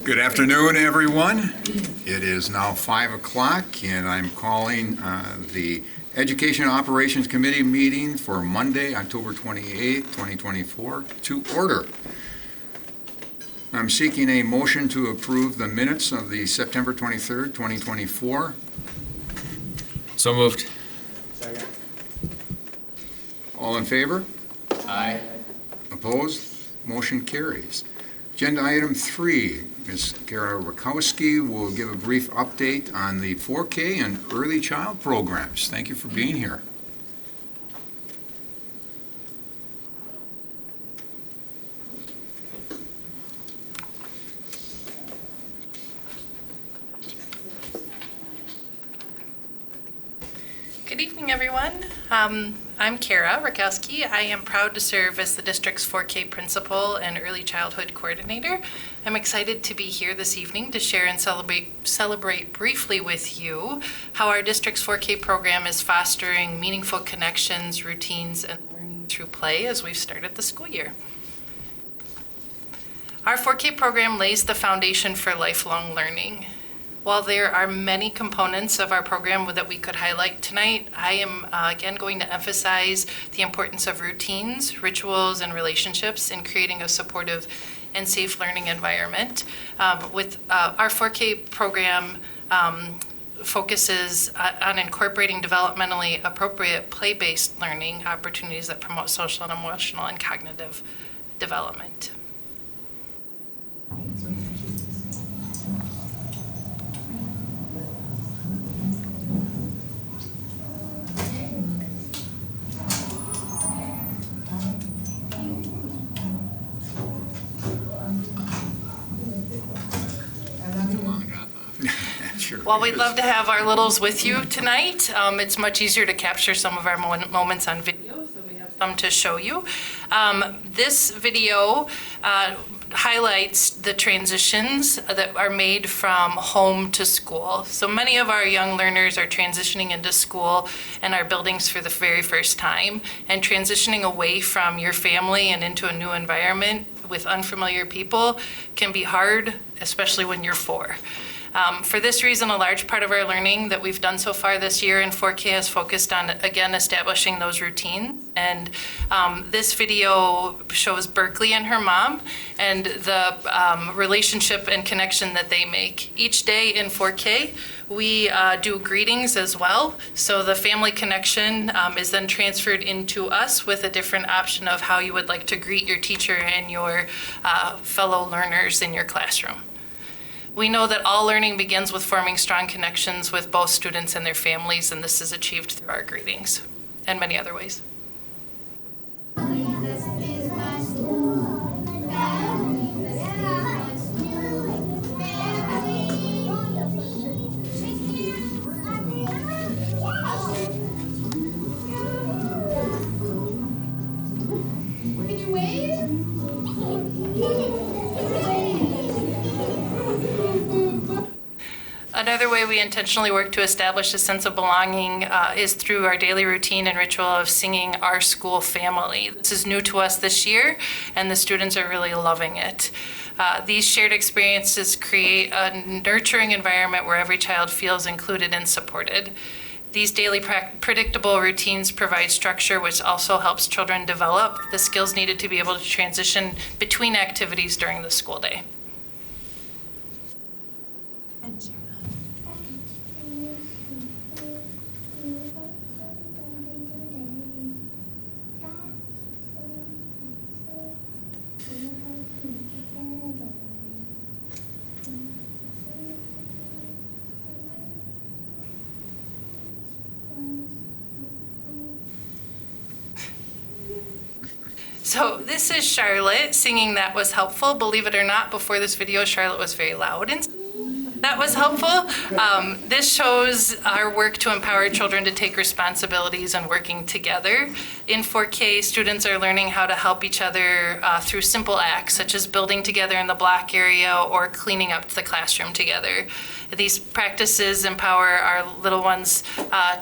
Good afternoon, everyone. It is now 5 o'clock, and I'm calling the Education Operations Committee meeting for Monday, October 28th, 2024, to order. I'm seeking a motion to approve the minutes of the September 23rd, 2024. So moved. Second. All in favor? Aye. Opposed? Motion carries. Agenda item 3, Ms. Kara Rakowski will give a brief update on the 4K and early child programs. Thank you for being here. Good evening, everyone. I'm Kara Rakowski. I am proud to serve as the district's 4K principal and early childhood coordinator. I'm excited to be here this evening to share and celebrate briefly with you how our district's 4K program is fostering meaningful connections, routines, and learning through play as we've started the school year. Our 4K program lays the foundation for lifelong learning. While there are many components of our program that we could highlight tonight, I am again going to emphasize the importance of routines, rituals, and relationships in creating a supportive and safe learning environment. With our 4K program focuses on incorporating developmentally appropriate play-based learning opportunities that promote social and emotional and cognitive development. Sure. While we'd love to have our littles with you tonight, it's much easier to capture some of our moments on video, so we have some to show you. This video highlights the transitions that are made from home to school. So many of our young learners are transitioning into school and our buildings for the very first time, and transitioning away from your family and into a new environment with unfamiliar people can be hard, especially when you're 4. For this reason, a large part of our learning that we've done so far this year in 4K has focused on, again, establishing those routines. And this video shows Berkeley and her mom and the relationship and connection that they make. Each day in 4K, we do greetings as well. So the family connection is then transferred into us with a different option of how you would like to greet your teacher and your fellow learners in your classroom. We know that all learning begins with forming strong connections with both students and their families, and this is achieved through our greetings and many other ways. Another way we intentionally work to establish a sense of belonging is through our daily routine and ritual of singing Our School Family. This is new to us this year, and the students are really loving it. These shared experiences create a nurturing environment where every child feels included and supported. These daily predictable routines provide structure, which also helps children develop the skills needed to be able to transition between activities during the school day. So this is Charlotte singing That Was Helpful. Believe it or not, before this video, Charlotte was very loud and that was helpful. This shows our work to empower children to take responsibilities and working together. In 4K, students are learning how to help each other through simple acts, such as building together in the block area or cleaning up the classroom together. These practices empower our little ones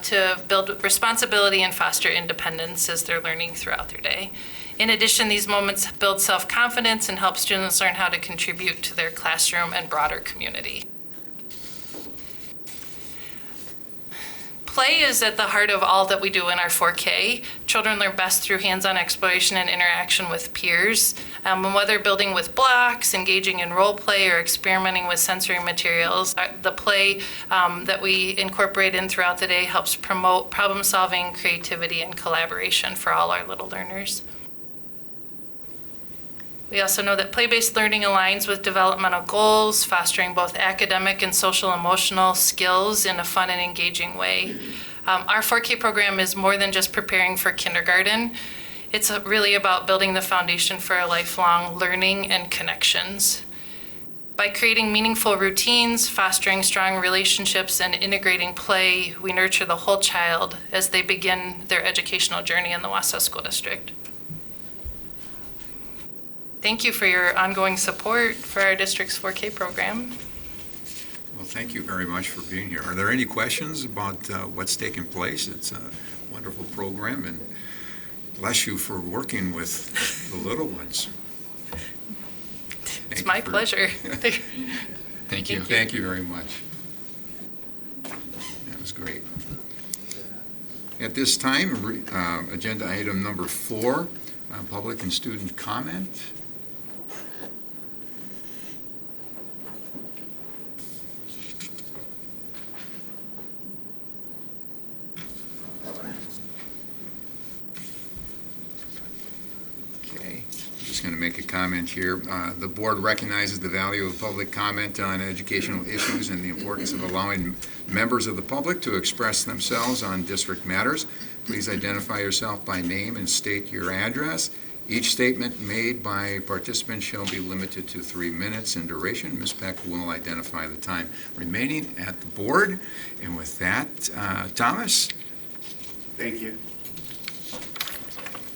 to build responsibility and foster independence as they're learning throughout their day. In addition, these moments build self-confidence and help students learn how to contribute to their classroom and broader community. Play is at the heart of all that we do in our 4K. Children learn best through hands-on exploration and interaction with peers. And whether building with blocks, engaging in role play, or experimenting with sensory materials, the play that we incorporate in throughout the day helps promote problem-solving, creativity, and collaboration for all our little learners. We also know that play-based learning aligns with developmental goals, fostering both academic and social-emotional skills in a fun and engaging way. Our 4K program is more than just preparing for kindergarten. It's really about building the foundation for a lifelong learning and connections. By creating meaningful routines, fostering strong relationships, and integrating play, we nurture the whole child as they begin their educational journey in the Wausau School District. Thank you for your ongoing support for our district's 4K program. Well, thank you very much for being here. Are there any questions about what's taking place? It's a wonderful program, and bless you for working with the little ones. It's my pleasure. Thank you. Thank you very much. That was great. At this time, agenda item number 4, public and student comment. Going to make a comment here. The board recognizes the value of public comment on educational issues and the importance of allowing members of the public to express themselves on district matters. Please identify yourself by name and state your address. Each statement made by participants shall be limited to 3 minutes in duration. Ms. Peck will identify the time remaining at the board. And with that, Thomas? Thank you.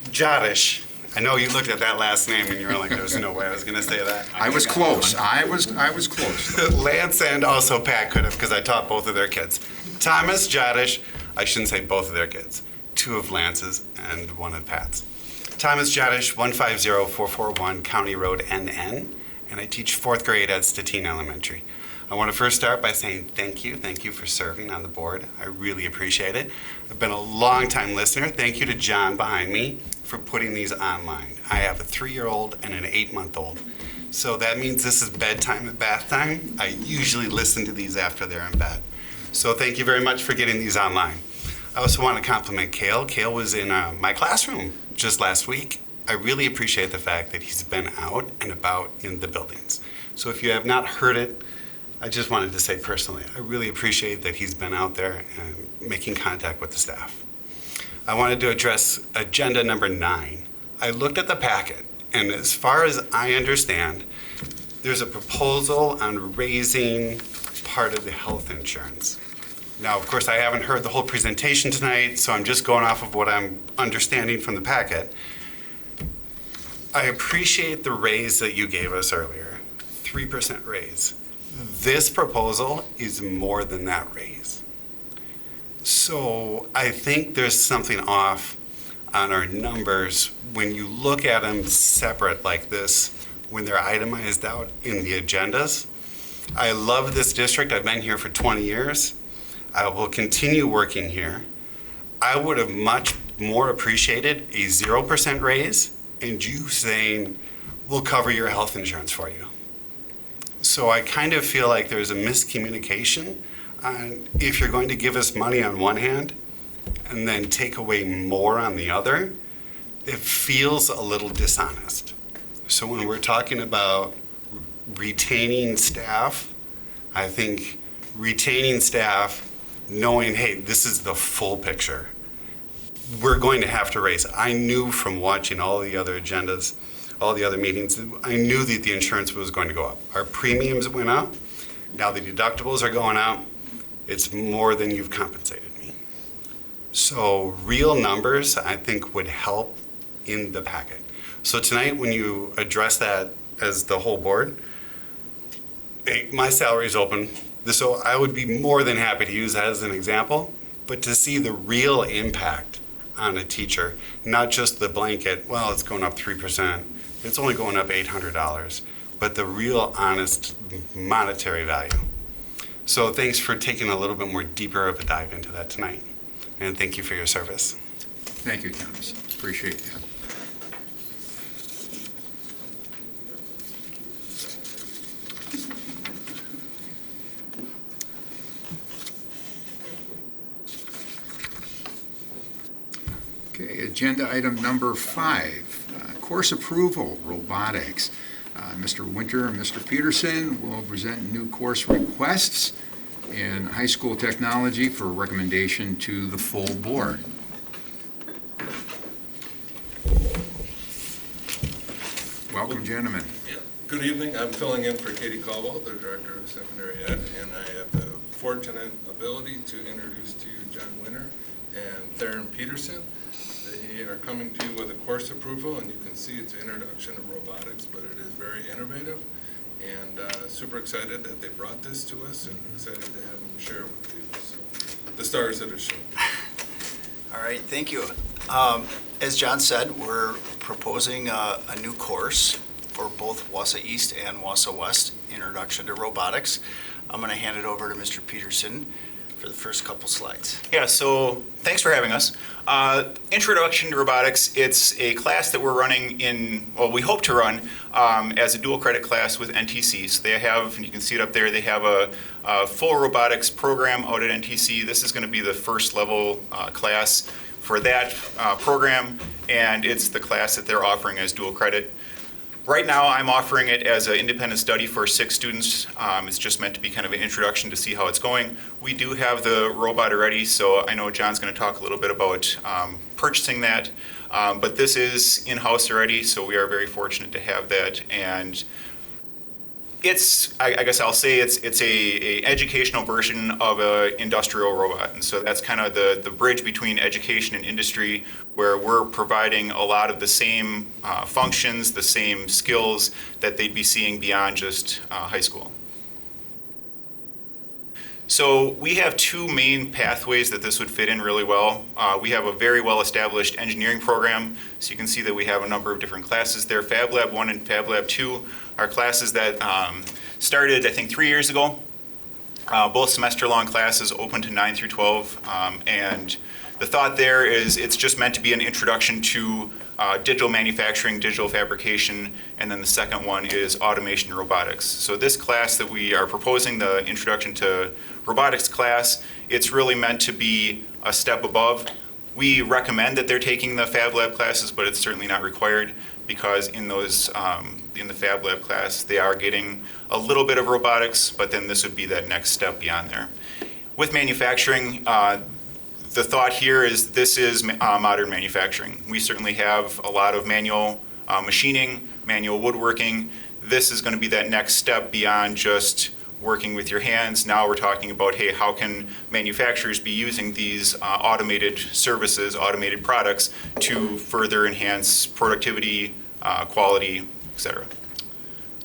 Jadish. I know you looked at that last name and you were like, there's no way I was going to say that. I was close. I was close. Lance and also Pat could have, because I taught both of their kids. Thomas, Jadish, I shouldn't say both of their kids. 2 of Lance's and 1 of Pat's. Thomas Jadish, 150441 County Road NN, and I teach 4th grade at Statine Elementary. I want to first start by saying thank you. Thank you for serving on the board. I really appreciate it. I've been a long-time listener. Thank you to John behind me for putting these online. I have a 3-year-old and an 8-month-old. So that means this is bedtime and bath time. I usually listen to these after they're in bed. So thank you very much for getting these online. I also want to compliment Cale. Cale was in my classroom just last week. I really appreciate the fact that he's been out and about in the buildings. So if you have not heard it, I just wanted to say personally, I really appreciate that he's been out there and making contact with the staff. I wanted to address agenda number 9. I looked at the packet, and as far as I understand, there's a proposal on raising part of the health insurance. Now, of course, I haven't heard the whole presentation tonight, so I'm just going off of what I'm understanding from the packet. I appreciate the raise that you gave us earlier, 3% raise. This proposal is more than that raise. So I think there's something off on our numbers when you look at them separate like this, when they're itemized out in the agendas. I love this district. I've been here for 20 years. I will continue working here. I would have much more appreciated a 0% raise and you saying, we'll cover your health insurance for you. So I kind of feel like there's a miscommunication on if you're going to give us money on one hand and then take away more on the other, it feels a little dishonest. So when we're talking about retaining staff, I think retaining staff knowing, hey, this is the full picture. We're going to have to raise it. I knew from watching all the other agendas, all the other meetings, I knew that the insurance was going to go up. Our premiums went up. Now the deductibles are going up. It's more than you've compensated me. So real numbers, I think, would help in the packet. So tonight, when you address that as the whole board, hey, my salary is open. So I would be more than happy to use that as an example, but to see the real impact on a teacher, not just the blanket, well, it's going up 3%, it's only going up $800, but the real honest monetary value. So thanks for taking a little bit more deeper of a dive into that tonight. And thank you for your service. Thank you, Thomas. Appreciate that. Okay, agenda item number 5, course approval, robotics. Mr. Winter and Mr. Peterson will present new course requests in high school technology for recommendation to the full board. Welcome, gentlemen. Yeah. Good evening. I'm filling in for Katie Caldwell, the Director of Secondary Ed, and I have the fortunate ability to introduce to you John Winter and Theron Peterson. They are coming to you with a course approval, and you can see it's an introduction of robotics, but it is very innovative, and super excited that they brought this to us, and excited to have them share with you. So, the stars that are shown. All right, thank you. As John said, we're proposing a new course for both Wausau East and Wausau West, Introduction to Robotics. I'm going to hand it over to Mr. Peterson for the first couple slides. Yeah, so thanks for having us. Introduction to Robotics, it's a class that we're running we hope to run as a dual credit class with NTC. So they have, and you can see it up there, they have a full robotics program out at NTC. This is going to be the first level class for that program, and it's the class that they're offering as dual credit. Right now, I'm offering it as an independent study for 6 students. It's just meant to be kind of an introduction to see how it's going. We do have the robot already, so I know John's going to talk a little bit about purchasing that. But this is in-house already, so we are very fortunate to have that. And I guess I'll say it's a educational version of an industrial robot, and so that's kind of the bridge between education and industry, where we're providing a lot of the same functions, the same skills that they'd be seeing beyond just high school. So we have 2 main pathways that this would fit in really well. We have a very well-established engineering program, so you can see that we have a number of different classes there. Fab Lab 1 and Fab Lab 2 are classes that started, I think, 3 years ago. Both semester-long classes open to 9 through 12, and the thought there is it's just meant to be an introduction to digital manufacturing, digital fabrication, and then the second one is automation and robotics. So this class that we are proposing, the Introduction to Robotics class, it's really meant to be a step above. We recommend that they're taking the Fab Lab classes, but it's certainly not required, because in those in the Fab Lab class, they are getting a little bit of robotics, but then this would be that next step beyond there. With manufacturing, the thought here is this is modern manufacturing. We certainly have a lot of manual machining, manual woodworking. This is going to be that next step beyond just working with your hands. Now we're talking about, hey, how can manufacturers be using these automated services, automated products to further enhance productivity, quality, et cetera.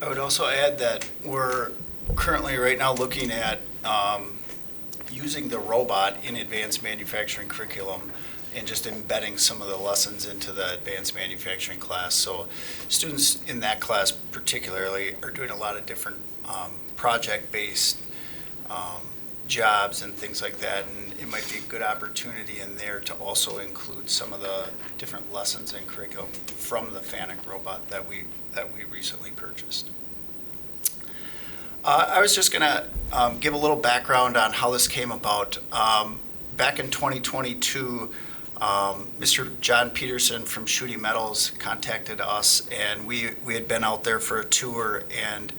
I would also add that we're currently right now looking at using the robot in advanced manufacturing curriculum and just embedding some of the lessons into the advanced manufacturing class. So students in that class particularly are doing a lot of different project-based jobs and things like that, and it might be a good opportunity in there to also include some of the different lessons and curriculum from the FANUC robot that we recently purchased. I was just going to give a little background on how this came about. Back in 2022, Mr. John Peterson from Shooty Metals contacted us, and we had been out there for a tour and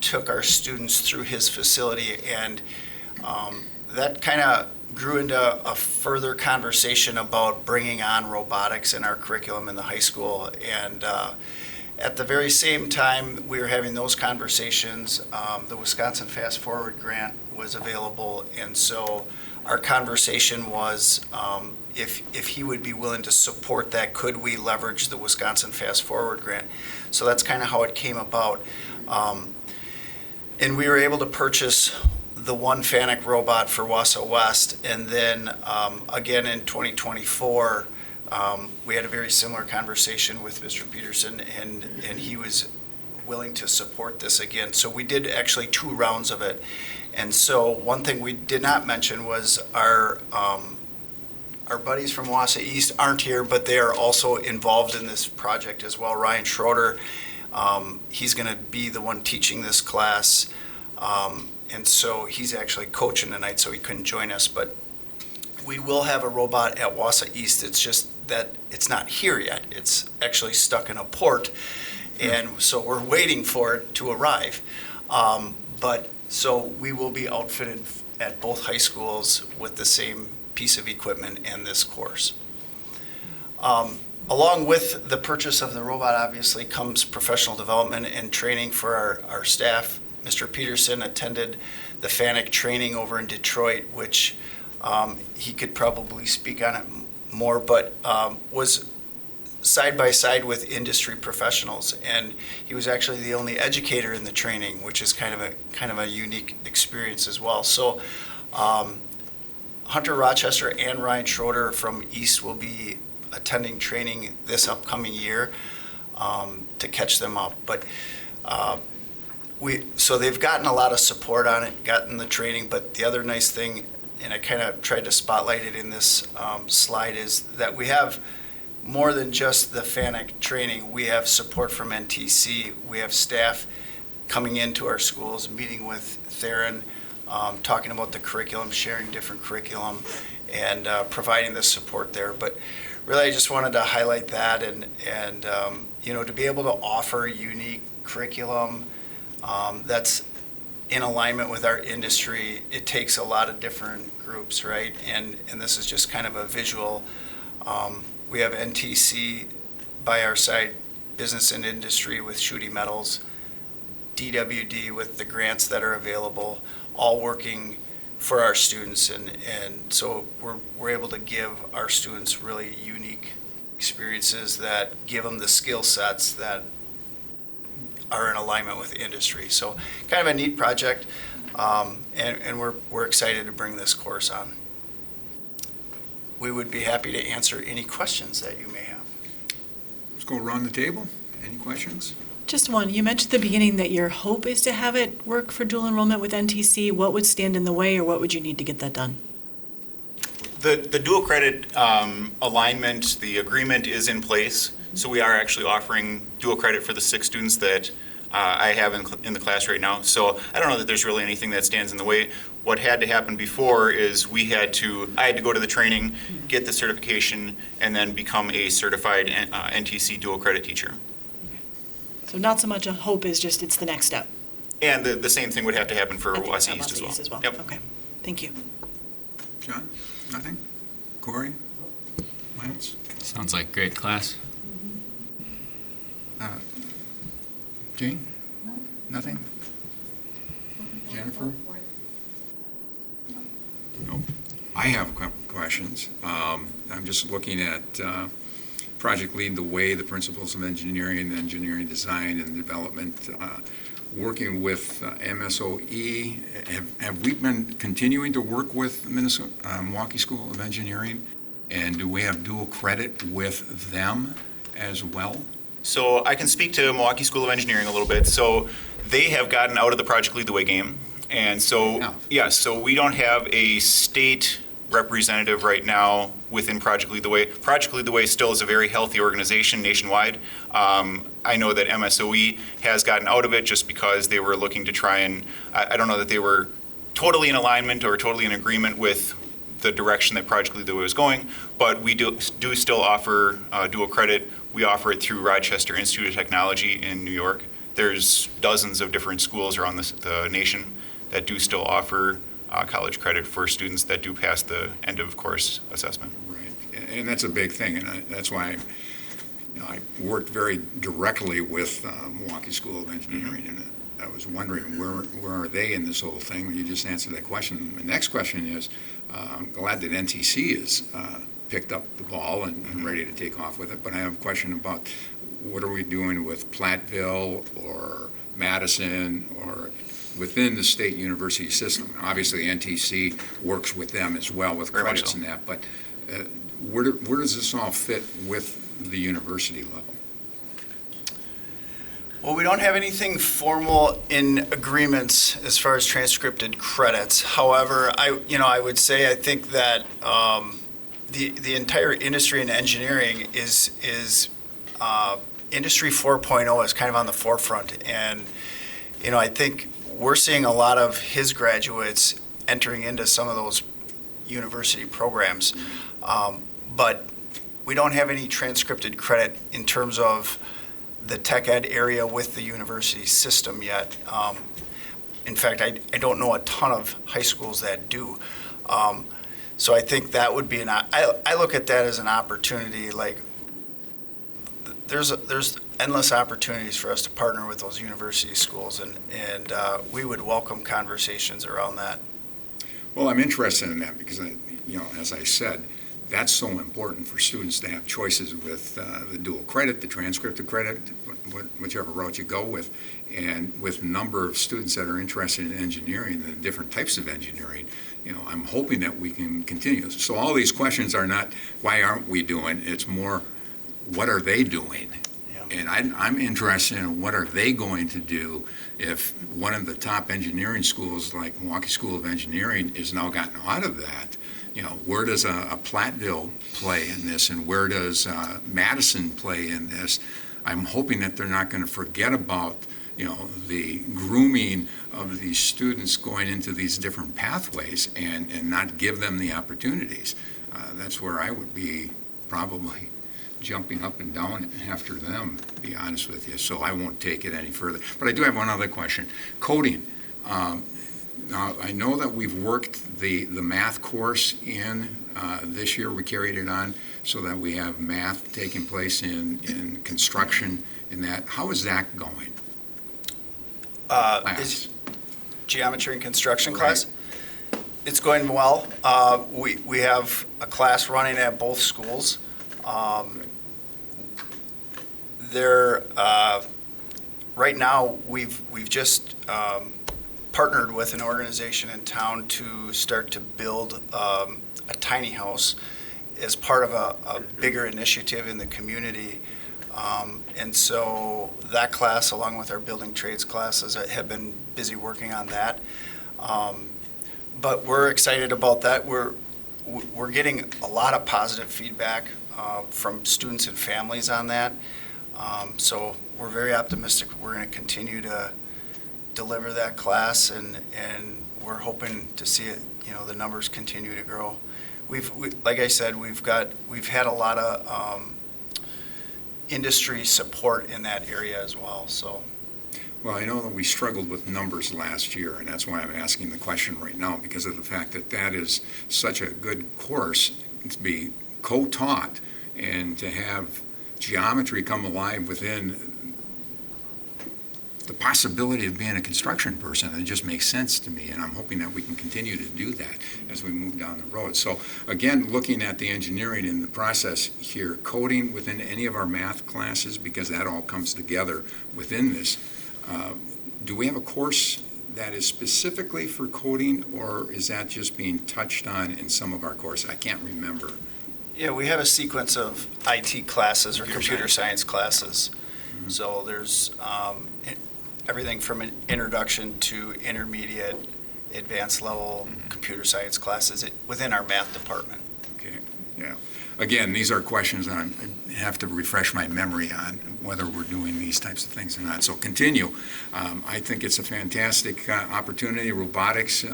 took our students through his facility, and that kind of grew into a further conversation about bringing on robotics in our curriculum in the high school. And at the very same time we were having those conversations, the Wisconsin Fast Forward grant was available, and so our conversation was if he would be willing to support that, could we leverage the Wisconsin Fast Forward grant? So that's kind of how it came about. And we were able to purchase the one FANUC robot for Wausau West. And then again in 2024, we had a very similar conversation with Mr. Peterson, and he was willing to support this again. So we did actually 2 rounds of it. And so one thing we did not mention was our buddies from Wausau East aren't here, but they are also involved in this project as well. Ryan Schroeder, he's going to be the one teaching this class. And so he's actually coaching tonight, so he couldn't join us. But we will have a robot at Wausau East. It's just that it's not here yet. It's actually stuck in a port. And so we're waiting for it to arrive. So we will be outfitted at both high schools with the same piece of equipment and this course. Along with the purchase of the robot, obviously, comes professional development and training for our staff. Mr. Peterson attended the FANUC training over in Detroit, which he could probably speak on it more, but was side by side with industry professionals, and he was actually the only educator in the training, which is kind of a unique experience as well. So Hunter Rochester and Ryan Schroeder from East will be attending training this upcoming year to catch them up. But so they've gotten a lot of support on it, gotten the training. But the other nice thing, and I kind of tried to spotlight it in this slide, is that we have more than just the FANUC training. We have support from NTC. We have staff coming into our schools, meeting with Theron, talking about the curriculum, sharing different curriculum, and providing the support there. But really, I just wanted to highlight that, and to be able to offer unique curriculum that's in alignment with our industry. It takes a lot of different groups, right? And this is just kind of a visual. We have NTC by our side, business and industry with Shooty Metals, DWD with the grants that are available, all working for our students. And so we're able to give our students really unique experiences that give them the skill sets that are in alignment with the industry. So kind of a neat project, and we're excited to bring this course on. We would be happy to answer any questions that you may have. Let's go around the table. Any questions? Just one. You mentioned at the beginning that your hope is to have it work for dual enrollment with NTC. What would stand in the way, or what would you need to get that done? The dual credit alignment, the agreement is in place. So we are actually offering dual credit for the 6 students that I have in the class right now. So I don't know that there's really anything that stands in the way. What had to happen before is I had to go to the training, get the certification, and then become a certified NTC dual credit teacher. So not so much a hope as just it's the next step. And the same thing would have to happen for I think Wausau at East Wausau East as well. Yep. Okay. Thank you. John? Nothing? Corey? Lance? Sounds like great class. Jane? Nothing? Jennifer? No. I have questions. I'm just looking at Project Lead the Way, the principles of engineering design, and development, working with MSOE. Have we been continuing to work with Milwaukee School of Engineering? And do we have dual credit with them as well? So I can speak to Milwaukee School of Engineering a little bit. So they have gotten out of the Project Lead the Way game. And so, so we don't have a state representative right now within Project Lead the Way. Project Lead the Way still is a very healthy organization nationwide. I know that MSOE has gotten out of it just because they were looking to try and, I don't know that they were totally in alignment or totally in agreement with the direction that Project Lead the Way was going, but we do still offer dual credit. We offer it through Rochester Institute of Technology in New York. There's dozens of different schools around the nation that do still offer college credit for students that do pass the end of course assessment. Right, and that's a big thing, and that's why I worked very directly with Milwaukee School of Engineering, and I was wondering where are they in this whole thing. Well, you just answered that question. The next question is, I'm glad that NTC has picked up the ball and ready to take off with it, but I have a question about what are we doing with Platteville or Madison or within the state university system. Obviously, NTC works with them as well with Very much credits so. and that, but where does this all fit with the university level? Well, we don't have anything formal in agreements as far as transcripted credits. However, I would say I think that the entire industry in engineering is Industry 4.0 is kind of on the forefront, and I think we're seeing a lot of his graduates entering into some of those university programs, but we don't have any transcripted credit in terms of the tech ed area with the university system yet. In fact, I don't know a ton of high schools that do. So I think that would be I look at that as an opportunity. Like, there's endless opportunities for us to partner with those university schools, and we would welcome conversations around that. Well, I'm interested in that because, as I said, that's so important for students to have choices with the dual credit, the transcripted credit, whichever route you go with. And with a number of students that are interested in engineering, the different types of engineering, I'm hoping that we can continue. So all these questions are not, why aren't we doing? It's more, what are they doing? Yeah. And I'm interested in what are they going to do if one of the top engineering schools like Milwaukee School of Engineering is now gotten out of that. Where does a Platteville play in this, and where does Madison play in this? I'm hoping that they're not going to forget about, the grooming of these students going into these different pathways and not give them the opportunities. That's where I would be probably jumping up and down after them, to be honest with you. So I won't take it any further. But I do have one other question. Coding. Now, I know that we've worked the math course in this year. We carried it on so that we have math taking place in construction in that. How is that going? Is geometry and construction class? It's going well. We have a class running at both schools. Right now, we've just partnered with an organization in town to start to build a tiny house as part of a bigger initiative in the community. And so that class, along with our building trades classes, have been busy working on that. But we're excited about that. We're getting a lot of positive feedback from students and families on that. So we're very optimistic we're going to continue to deliver that class, and we're hoping to see it, the numbers continue to grow. Like I said, we've had a lot of industry support in that area as well. So, Well, I know that we struggled with numbers last year, and that's why I'm asking the question right now, because of the fact that that is such a good course to be co-taught and to have geometry come alive within the possibility of being a construction person. It just makes sense to me, and I'm hoping that we can continue to do that as we move down the road. So again, looking at the engineering in the process here, coding within any of our math classes, because that all comes together within this. Do we have a course that is specifically for coding, or is that just being touched on in some of our courses? I can't remember. yeah, we have a sequence of IT classes or Computer computer science classes. So there's everything from an introduction to intermediate, advanced level computer science classes within our math department. Okay, yeah. Again, these are questions that I have to refresh my memory on, whether we're doing these types of things or not. So continue. I think it's a fantastic opportunity. Robotics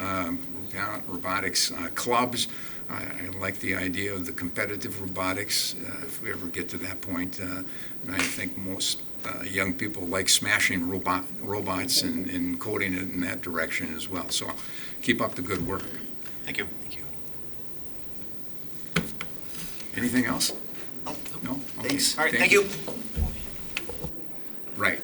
clubs. I like the idea of the competitive robotics, if we ever get to that point. And I think most young people like smashing robots and coding it in that direction as well. So keep up the good work. Thank you. Thank you. Anything else? No? Okay. Thanks. All right, thank you. Right.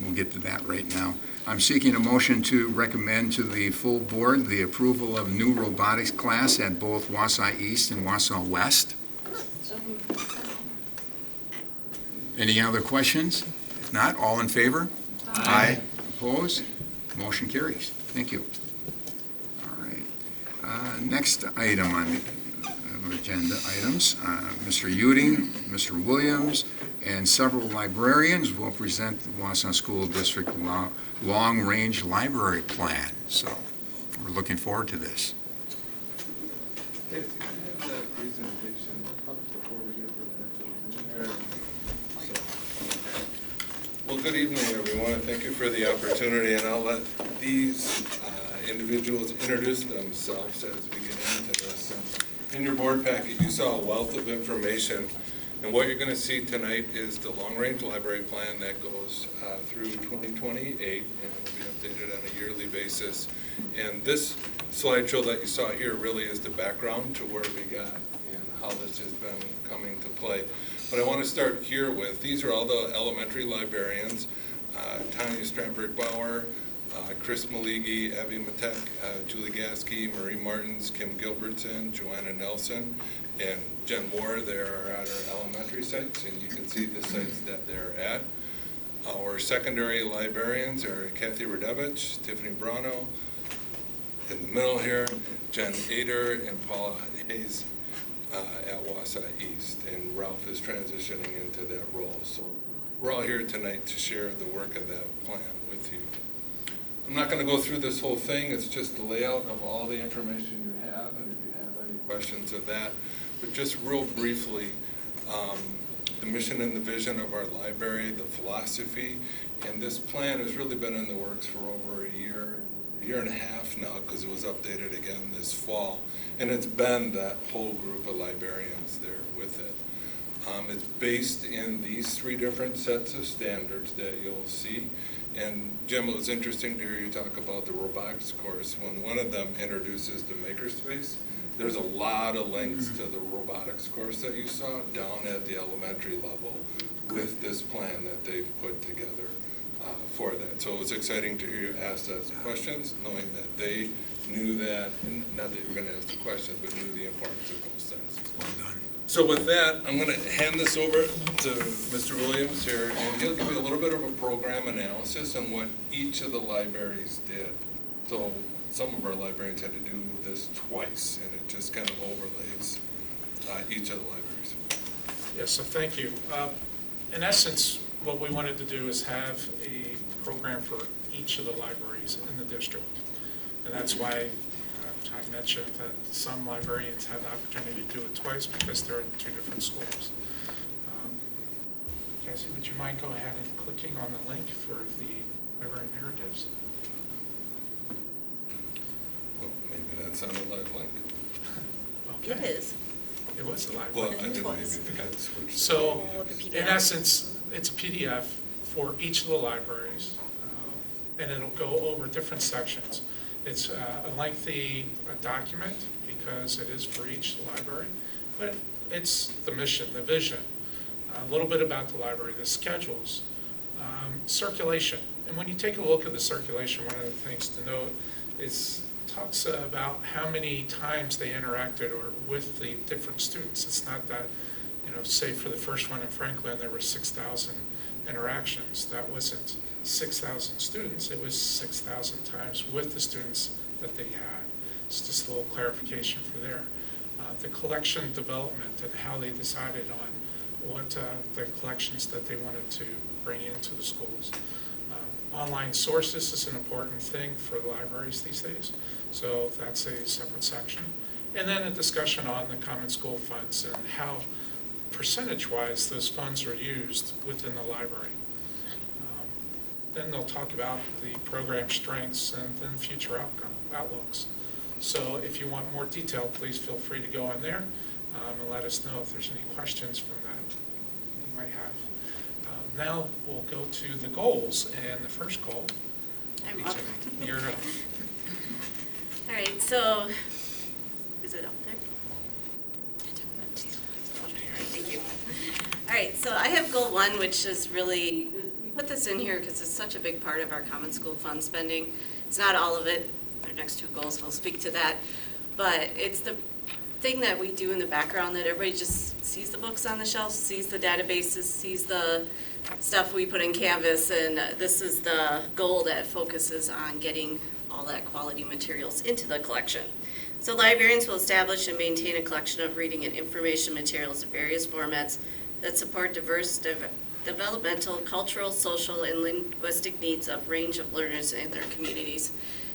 We'll get to that right now. I'm seeking a motion to recommend to the full board the approval of new robotics class at both Wausau East and Wausau West. Any other questions? If not, all in favor? Aye. Opposed? Motion carries. Thank you. All right. Next item on the agenda items, Mr. Uding, Mr. Williams, and several librarians will present the Wausau School District Long-Range Library Plan. So we're looking forward to this. Well, good evening, everyone, and thank you for the opportunity, and I'll let these individuals introduce themselves as we get into this. In your board packet, you saw a wealth of information, and what you're going to see tonight is the long-range library plan that goes through 2028 and will be updated on a yearly basis. And this slideshow that you saw here really is the background to where we got and how this has been coming to play. But I want to start here with, these are all the elementary librarians, Tanya Stramberg-Bauer, Chris Maligi, Abby Matek, Julie Gasky, Marie Martins, Kim Gilbertson, Joanna Nelson, and Jen Moore. They're at our elementary sites, and you can see the sites that they're at. Our secondary librarians are Kathy Radevich, Tiffany Brano, in the middle here, Jen Ader, and Paula Hayes at Wausau East, and Ralph is transitioning into that role. So we're all here tonight to share the work of that plan with you. I'm not going to go through this whole thing. It's just the layout of all the information you have, and if you have any questions of that. But just real briefly, the mission and the vision of our library, the philosophy, and this plan has really been in the works for over a year and a half now, because it was updated again this fall. And it's been that whole group of librarians there with it. It's based in these 3 different sets of standards that you'll see. And Jim, it was interesting to hear you talk about the robotics course. When one of them introduces the makerspace, there's a lot of links to the robotics course that you saw down at the elementary level with this plan that they've put together for that. So it was exciting to hear you ask those questions, knowing that they knew that, and not that you were going to ask the questions, but knew the importance of those things. Well done. So with that, I'm going to hand this over to Mr. Williams here, and he'll give you a little bit of a program analysis on what each of the libraries did. So some of our librarians had to do this twice, and it just kind of overlays each of the libraries. Yes, so thank you. In essence, what we wanted to do is have a program for each of the libraries in the district. And that's why I mentioned that some librarians had the opportunity to do it twice because they're in 2 different schools. Cassie, would you mind go ahead and clicking on the link for the library narratives? Well, maybe that's not a live link. Okay. It is. It was a live Well, link. I think maybe the guy switched. So, the PDF. in essence, it's a PDF for each of the libraries, and it'll go over different sections. It's a lengthy document because it is for each library, but it's the mission, the vision, a little bit about the library, the schedules, circulation. And when you take a look at the circulation, one of the things to note is talks about how many times they interacted or with the different students. It's not that, say for the first one in Franklin, there were 6,000 interactions. That wasn't 6,000 students, it was 6,000 times with the students that they had. It's just a little clarification for there. The collection development and how they decided on what the collections that they wanted to bring into the schools. Online sources is an important thing for the libraries these days, so that's a separate section. And then a discussion on the common school funds and how percentage-wise those funds are used within the library. Then they'll talk about the program strengths and then future outlooks. So if you want more detail, please feel free to go in there and let us know if there's any questions from that you might have. Now we'll go to the goals, and the first goal. I'm up. You're up. All right, so, is it up there? Thank you. All right, so I have goal 1, which is really, we put this in here because it's such a big part of our common school fund spending. It's not all of it. Our next 2 goals will speak to that. But it's the thing that we do in the background that everybody just sees the books on the shelves, sees the databases, sees the stuff we put in Canvas, and this is the goal that focuses on getting all that quality materials into the collection. So librarians will establish and maintain a collection of reading and information materials of various formats that support diverse developmental, cultural, social, and linguistic needs of range of learners in their communities.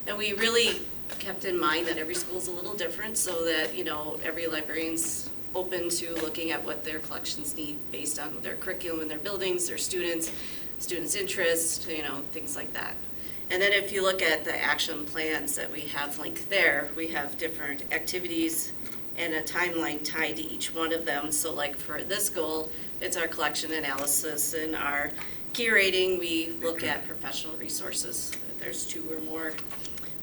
And we really kept in mind that every school is a little different, so that, you know, every librarian's open to looking at what their collections need based on their curriculum and their buildings, their students' interests, you know, things like that. And then if you look at the action plans that we have linked there, we have different activities and a timeline tied to each one of them. So like for this goal, it's our collection analysis, and our key rating, we look at professional resources. If there's 2 or more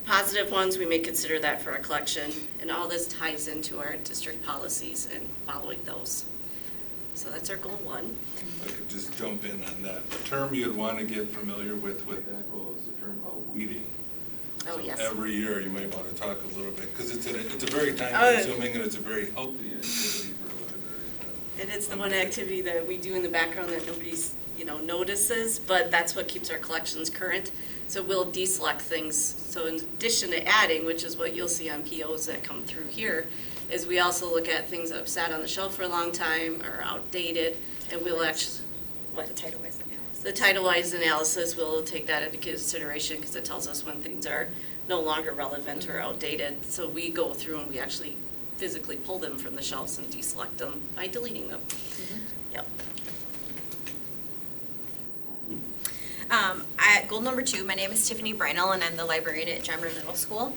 positive ones, we may consider that for our collection. And all this ties into our district policies and following those. So that's our goal 1. If I could just jump in on that. The term you'd want to get familiar with that goal is a term called weeding. Oh, So yes. every year you might want to talk a little bit, because it's a very time-consuming and it's a very healthy activity for a library. And it's the one activity that we do in the background that nobody's, you know, notices, but that's what keeps our collections current. So we'll deselect things. So in addition to adding, which is what you'll see on POs that come through here, is we also look at things that have sat on the shelf for a long time or outdated, and we'll actually, what? The title-wise analysis. The title-wise analysis, we'll take that into consideration because it tells us when things are no longer relevant or outdated. So we go through and we actually physically pull them from the shelves and deselect them by deleting them. Yep. Goal number 2, my name is Tiffany Breinel, and I'm the librarian at John Muir Middle School.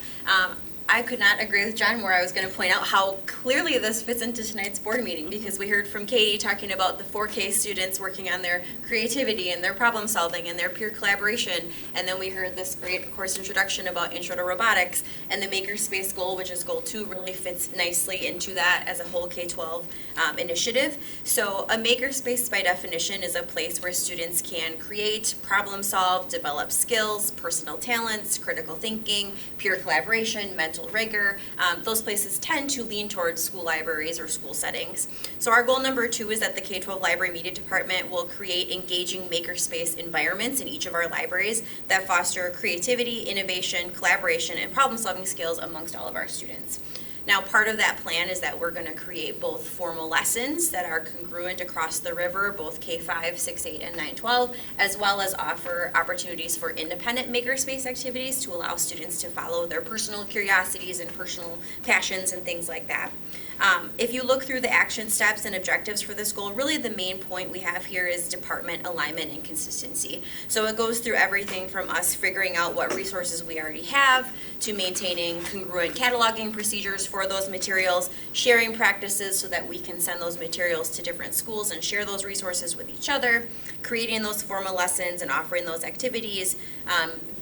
I could not agree with John where I was going to point out how clearly this fits into tonight's board meeting, because we heard from Katie talking about the 4K students working on their creativity and their problem solving and their peer collaboration, and then we heard this great course introduction about intro to robotics, and the makerspace goal, which is goal 2, really fits nicely into that as a whole K-12 initiative. So a makerspace by definition is a place where students can create, problem solve, develop skills, personal talents, critical thinking, peer collaboration, mental rigor. Those places tend to lean towards school libraries or school settings. So our goal number 2 is that the K-12 Library Media Department will create engaging makerspace environments in each of our libraries that foster creativity, innovation, collaboration, and problem-solving skills amongst all of our students. Now, part of that plan is that we're going to create both formal lessons that are congruent across the river, both K-5, 6, 8, and 9, 12, as well as offer opportunities for independent makerspace activities to allow students to follow their personal curiosities and personal passions and things like that. If you look through the action steps and objectives for this goal, really the main point we have here is department alignment and consistency. So it goes through everything from us figuring out what resources we already have, to maintaining congruent cataloging procedures for those materials, sharing practices so that we can send those materials to different schools and share those resources with each other, creating those formal lessons and offering those activities,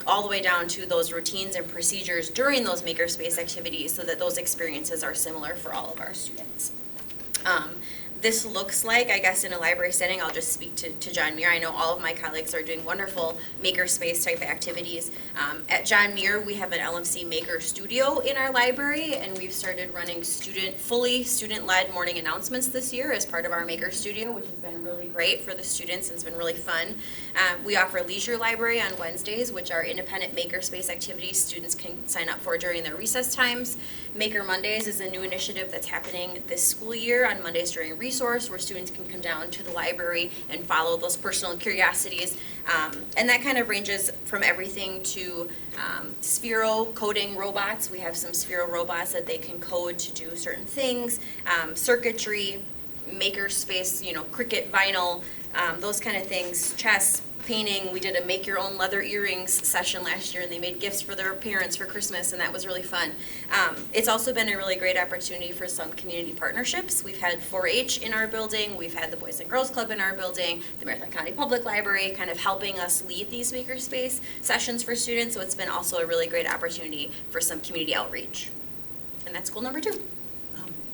all the way down to those routines and procedures during those makerspace activities so that those experiences are similar for all of our students. This looks like, I guess in a library setting, I'll just speak to John Muir. I know all of my colleagues are doing wonderful makerspace type activities. At John Muir, we have an LMC Maker Studio in our library, and we've started running fully student-led morning announcements this year as part of our Maker Studio, which has been really great for the students and it's been really fun. We offer Leisure Library on Wednesdays, which are independent makerspace activities students can sign up for during their recess times. Maker Mondays is a new initiative that's happening this school year on Mondays during resource, where students can come down to the library and follow those personal curiosities. And that kind of ranges from everything to Sphero coding robots. We have some Sphero robots that they can code to do certain things, circuitry, makerspace, Cricut vinyl, those kind of things, chess, painting. We did a make your own leather earrings session last year, and they made gifts for their parents for Christmas, and that was really fun. It's also been a really great opportunity for some community partnerships. We've had 4-H in our building, we've had the Boys and Girls Club in our building, the Marathon County Public Library kind of helping us lead these makerspace sessions for students, so it's been also a really great opportunity for some community outreach. And that's goal number 2.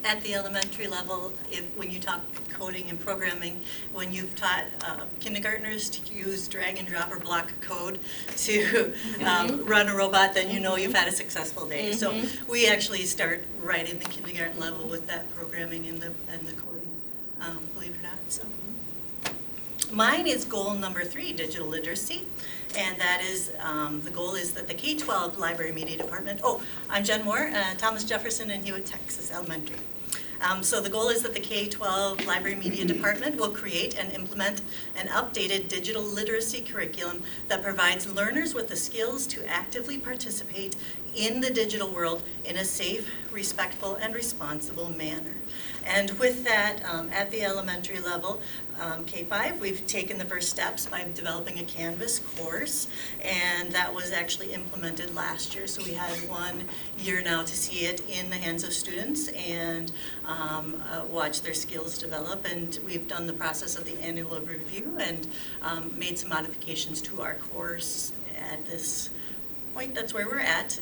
At the elementary level, when you talk coding and programming, when you've taught kindergartners to use drag and drop or block code to run a robot, then you know you've had a successful day. So we actually start right in the kindergarten level with that programming and the coding, believe it or not. So. Mine is goal number 3, digital literacy. And that is, the goal is that the K-12 Library Media Department, I'm Jen Moore, Thomas Jefferson in Hewitt, Texas Elementary. So the goal is that the K-12 Library Media Department will create and implement an updated digital literacy curriculum that provides learners with the skills to actively participate in the digital world in a safe, respectful, and responsible manner. And with that, at the elementary level, K-5, we've taken the first steps by developing a Canvas course, and that was actually implemented last year. So we had 1 year now to see it in the hands of students and watch their skills develop. And we've done the process of the annual review and made some modifications to our course at this point. That's where we're at.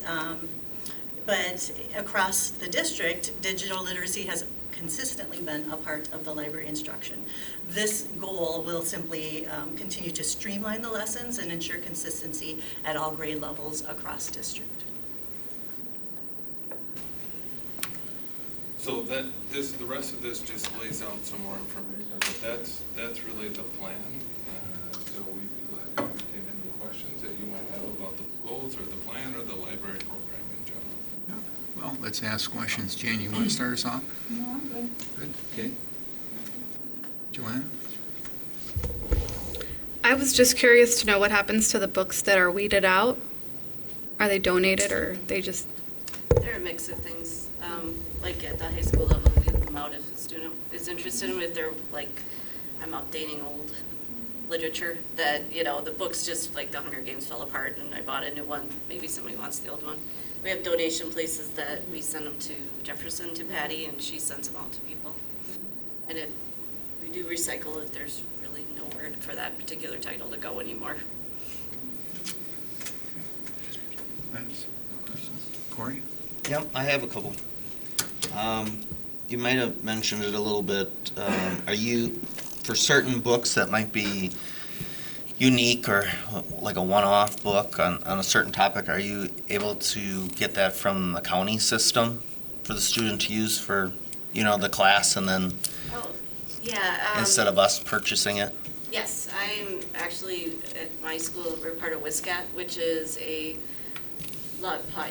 But across the district, digital literacy has consistently been a part of the library instruction. This goal will simply continue to streamline the lessons and ensure consistency at all grade levels across district. So the rest of this just lays out some more information, but that's really the plan. So we'd be glad to entertain any questions that you might have about the goals or the plan or the library program in general. Well, let's ask questions. Jan, you want to start us off? No, I'm good. Good, okay. Joanna? I was just curious to know what happens to the books that are weeded out. Are they donated or they just? They're a mix of things. Like at the high school level, we leave them out if a student is interested in them. If they're like, I'm updating old literature that, the books just like the Hunger Games fell apart and I bought a new one. Maybe somebody wants the old one. We have donation places that we send them to Jefferson, to Patty, and she sends them out to people. And if we do recycle, if there's really nowhere for that particular title to go anymore. Thanks. No questions. Corey? Yep, I have a couple. You might have mentioned it a little bit. Are you, for certain books that might be unique or like a one-off book on a certain topic, are you able to get that from the county system for the student to use for, the class and then instead of us purchasing it? Yes, I'm actually, at my school, we're part of WSCAT, which is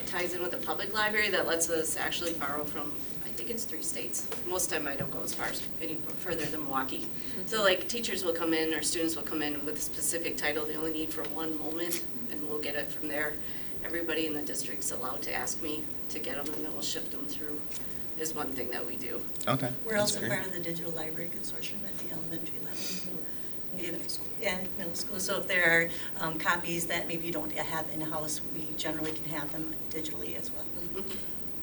ties in with the public library that lets us actually borrow from, I think it's 3 states. Most of the time I don't go as far as any further than Milwaukee. So like teachers will come in or students will come in with a specific title they only need for one moment and we'll get it from there. Everybody in the district's allowed to ask me to get them and then we'll shift them through is one thing that we do. Okay. We're also part of the Digital Library Consortium at the elementary level. And middle school. So if there are copies that maybe you don't have in-house, we generally can have them digitally as well.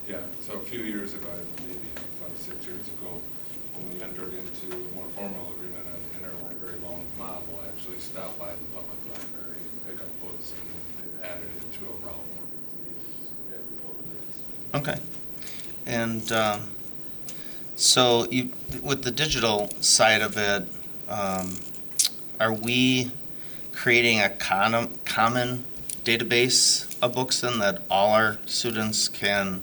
Yeah, so a few years ago, maybe 5, 6 years ago, when we entered into a more formal agreement on interlibrary loan, Mob will actually stop by the public library and pick up books, and they've added it to a route when it's needed. So, Okay. And so with the digital side of it, are we creating a common database of books then that all our students can,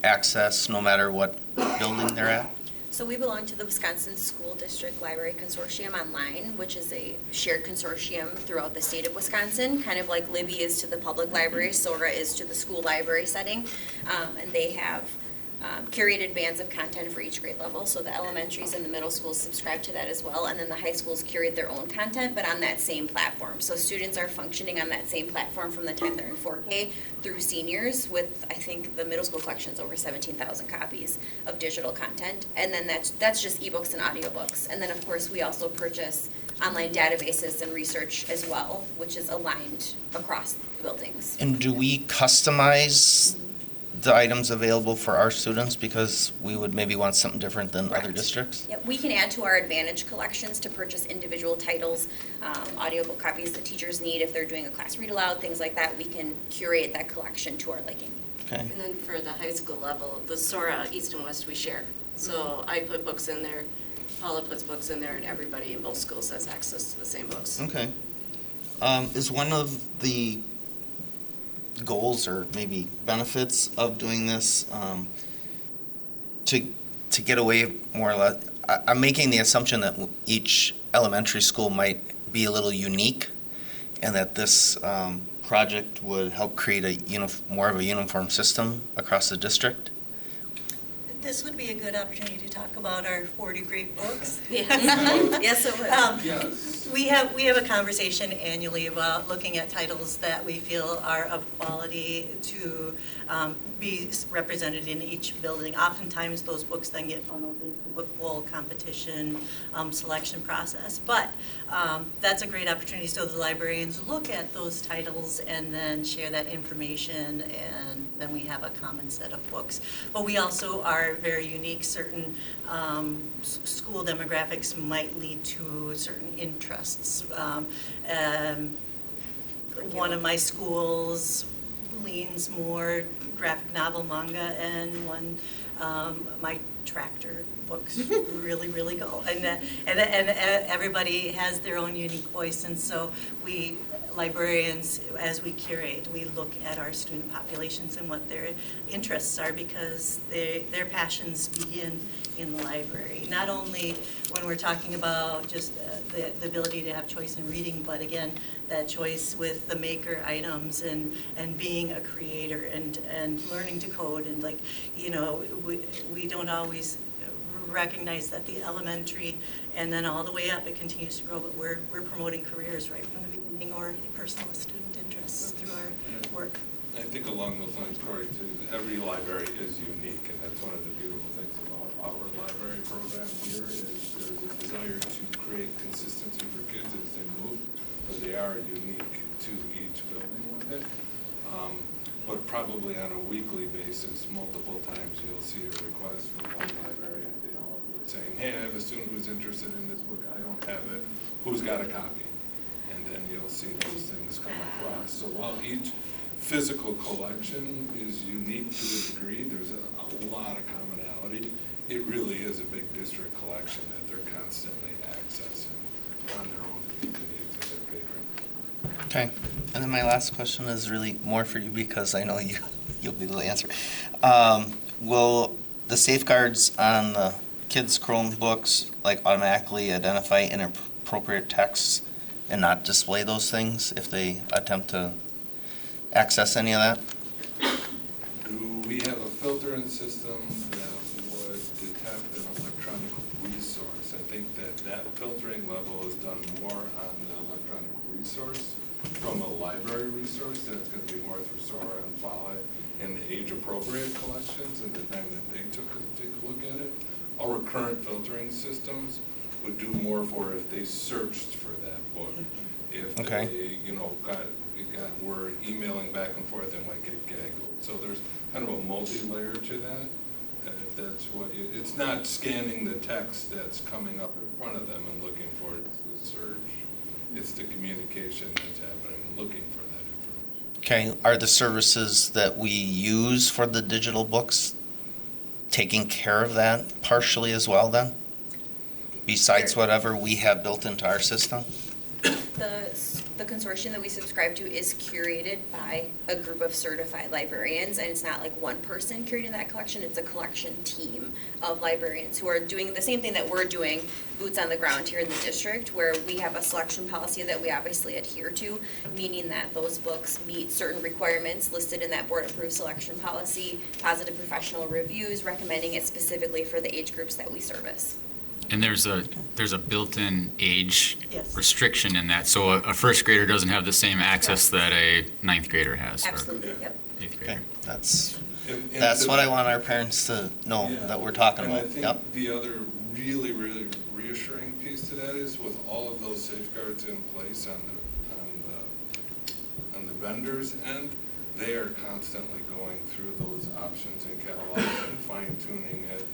access no matter what building they're at? So we belong to the Wisconsin School District Library Consortium Online, which is a shared consortium throughout the state of Wisconsin, kind of like Libby is to the public library, SORA is to the school library setting. And they have curated bands of content for each grade level, so the elementaries and the middle schools subscribe to that as well, and then the high schools curate their own content, but on that same platform. So students are functioning on that same platform from the time they're in 4K through seniors with, I think, the middle school collection's over 17,000 copies of digital content, and then that's just ebooks and audiobooks. And then, of course, we also purchase online databases and research as well, which is aligned across buildings. And do we customize the items available for our students because we would maybe want something different than other districts? Yep, we can add to our Advantage collections to purchase individual titles, audiobook copies that teachers need if they're doing a class read aloud, things like that. We can curate that collection to our liking. Okay. And then for the high school level, the SORA East and West we share. So I put books in there, Paula puts books in there, and everybody in both schools has access to the same books. Okay. Is one of the goals or maybe benefits of doing this to get away more or less? I'm making the assumption that each elementary school might be a little unique, and that this project would help create a more of a uniform system across the district? This would be a good opportunity to talk about our 40 great books. Yes, it would. Yes. We have a conversation annually about looking at titles that we feel are of quality to be represented in each building. Oftentimes, those books then get funneled into the book bowl competition selection process. But that's a great opportunity so the librarians look at those titles and then share that information, and then we have a common set of books. But we also are very unique. Certain school demographics might lead to certain interests. One of my schools leans more graphic novel, manga, and one, my tractor books really go. And everybody has their own unique voice, and so we librarians, as we curate, we look at our student populations and what their interests are, because their passions begin in the library. Not only when we're talking about just the ability to have choice in reading, but again, that choice with the maker items and being a creator and learning to code, and we don't always recognize that the elementary and then all the way up it continues to grow, but we're promoting careers right from the beginning, or personal student interests through our work. I think along those lines, Corey, too, every library is unique, and that's one of the beautiful things about our library program here is there's a desire to create consistency for kids as they move, but they are unique to each building with it. But probably on a weekly basis, multiple times, you'll see a request from one librarian saying, hey, I have a student who's interested in this book, I don't have it, who's got a copy? And then you'll see those things come across. So while each physical collection is unique to a degree, there's a lot of commonality. It really is a big district collection that they're constantly accessing on their own needs as their patron. Okay. And then my last question is really more for you, because I know you'll be able to answer. Will the safeguards on the kids' Chromebooks automatically identify inappropriate texts and not display those things if they attempt to access any of that? Do we have a filtering system that would detect an electronic resource? I think that filtering level is done more on the electronic resource from a library resource. That's going to be more through Sora and Follett and the age-appropriate collections and the time that they take a look at it. Our current filtering systems would do more for if they searched for that book. If they, were emailing back and forth and might get gaggled. So there's kind of a multi-layer to that. And if that's what it's not scanning the text that's coming up in front of them and looking for it. It's the search. It's the communication that's happening, looking for that information. Okay. Are the services that we use for the digital books taking care of that partially as well then? Besides whatever we have built into our system? The consortium that we subscribe to is curated by a group of certified librarians, and it's not like one person curating that collection, it's a collection team of librarians who are doing the same thing that we're doing, boots on the ground here in the district, where we have a selection policy that we obviously adhere to, meaning that those books meet certain requirements listed in that board-approved selection policy, positive professional reviews, recommending it specifically for the age groups that we service. And there's a built-in age Yes. restriction in that, so a first grader doesn't have the same access that a ninth grader has. Absolutely, Or yep. eighth Okay. grader. That's what I want our parents to know that we're talking and about. I think the other really, really reassuring piece to that is with all of those safeguards in place on the vendors' end, they are constantly going through those options and catalogs and fine-tuning it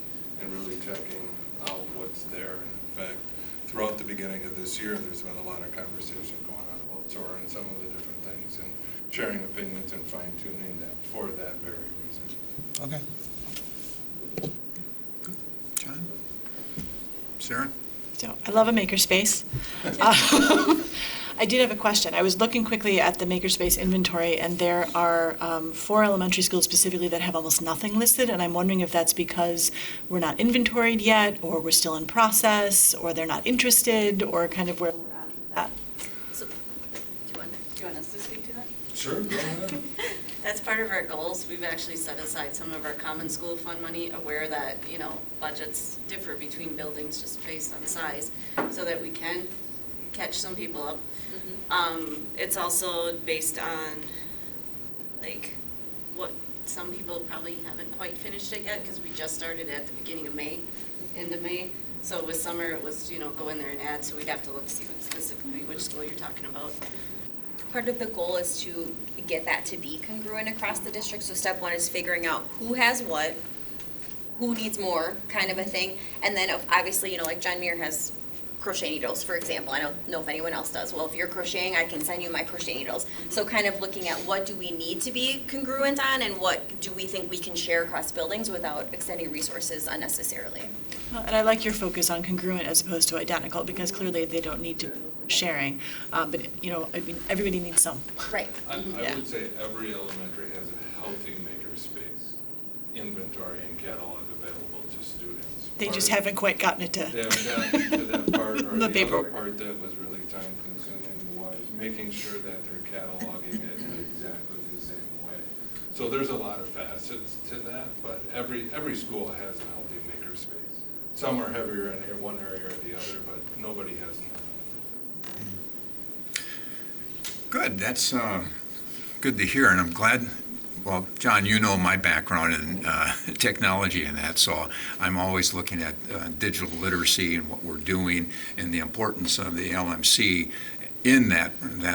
and really checking out what's there. And in fact, throughout the beginning of this year, there's been a lot of conversation going on about Sora and some of the different things and sharing opinions and fine-tuning that for that very reason. Okay. John? Sarah? So I love a makerspace. I did have a question. I was looking quickly at the makerspace inventory, and there are 4 elementary schools specifically that have almost nothing listed, and I'm wondering if that's because we're not inventoried yet, or we're still in process, or they're not interested, or kind of where we're at with that. So, do you want us to speak to that? Sure, go ahead. That's part of our goals. We've actually set aside some of our common school fund money, aware that, budgets differ between buildings just based on size, so that we can catch some people up. It's also based on, what some people probably haven't quite finished it yet, because we just started at the beginning of May, end of May. So with summer, it was, go in there and add, so we'd have to look to see specifically which school you're talking about. Part of the goal is to get that to be congruent across the district. So step 1 is figuring out who has what, who needs more, kind of a thing. And then obviously, like John Muir has crochet needles, for example. I don't know if anyone else does. Well, if you're crocheting, I can send you my crochet needles. So kind of looking at what do we need to be congruent on, and what do we think we can share across buildings without extending resources unnecessarily. Well, and I like your focus on congruent as opposed to identical, because clearly they don't need to be sharing. But, everybody needs some. Right. I would say every elementary has a healthy makerspace inventory and catalog available to students. They just haven't quite gotten it to. They haven't gotten to that part, or The the paper. other part that was really time consuming was making sure that they're cataloging it in exactly the same way. So there's a lot of facets to that, but every school has a healthy makerspace. Some are heavier in one area or the other, but nobody has enough. Good, that's good to hear, and I'm glad, well, John, you know my background in technology and that, so I'm always looking at digital literacy and what we're doing and the importance of the LMC in that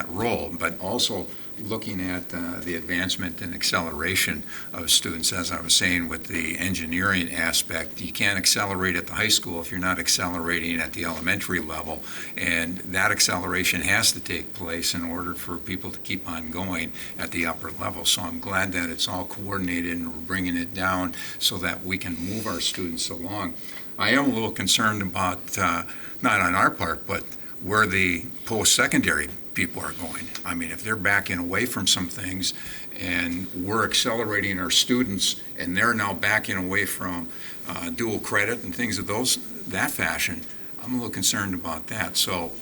role, but also looking at the advancement and acceleration of students. As I was saying with the engineering aspect, you can't accelerate at the high school if you're not accelerating at the elementary level, and that acceleration has to take place in order for people to keep on going at the upper level. So I'm glad that it's all coordinated and we're bringing it down so that we can move our students along. I am a little concerned about, not on our part, but where the post-secondary people are going. I mean, if they're backing away from some things and we're accelerating our students and they're now backing away from dual credit and things of that fashion, I'm a little concerned about that. So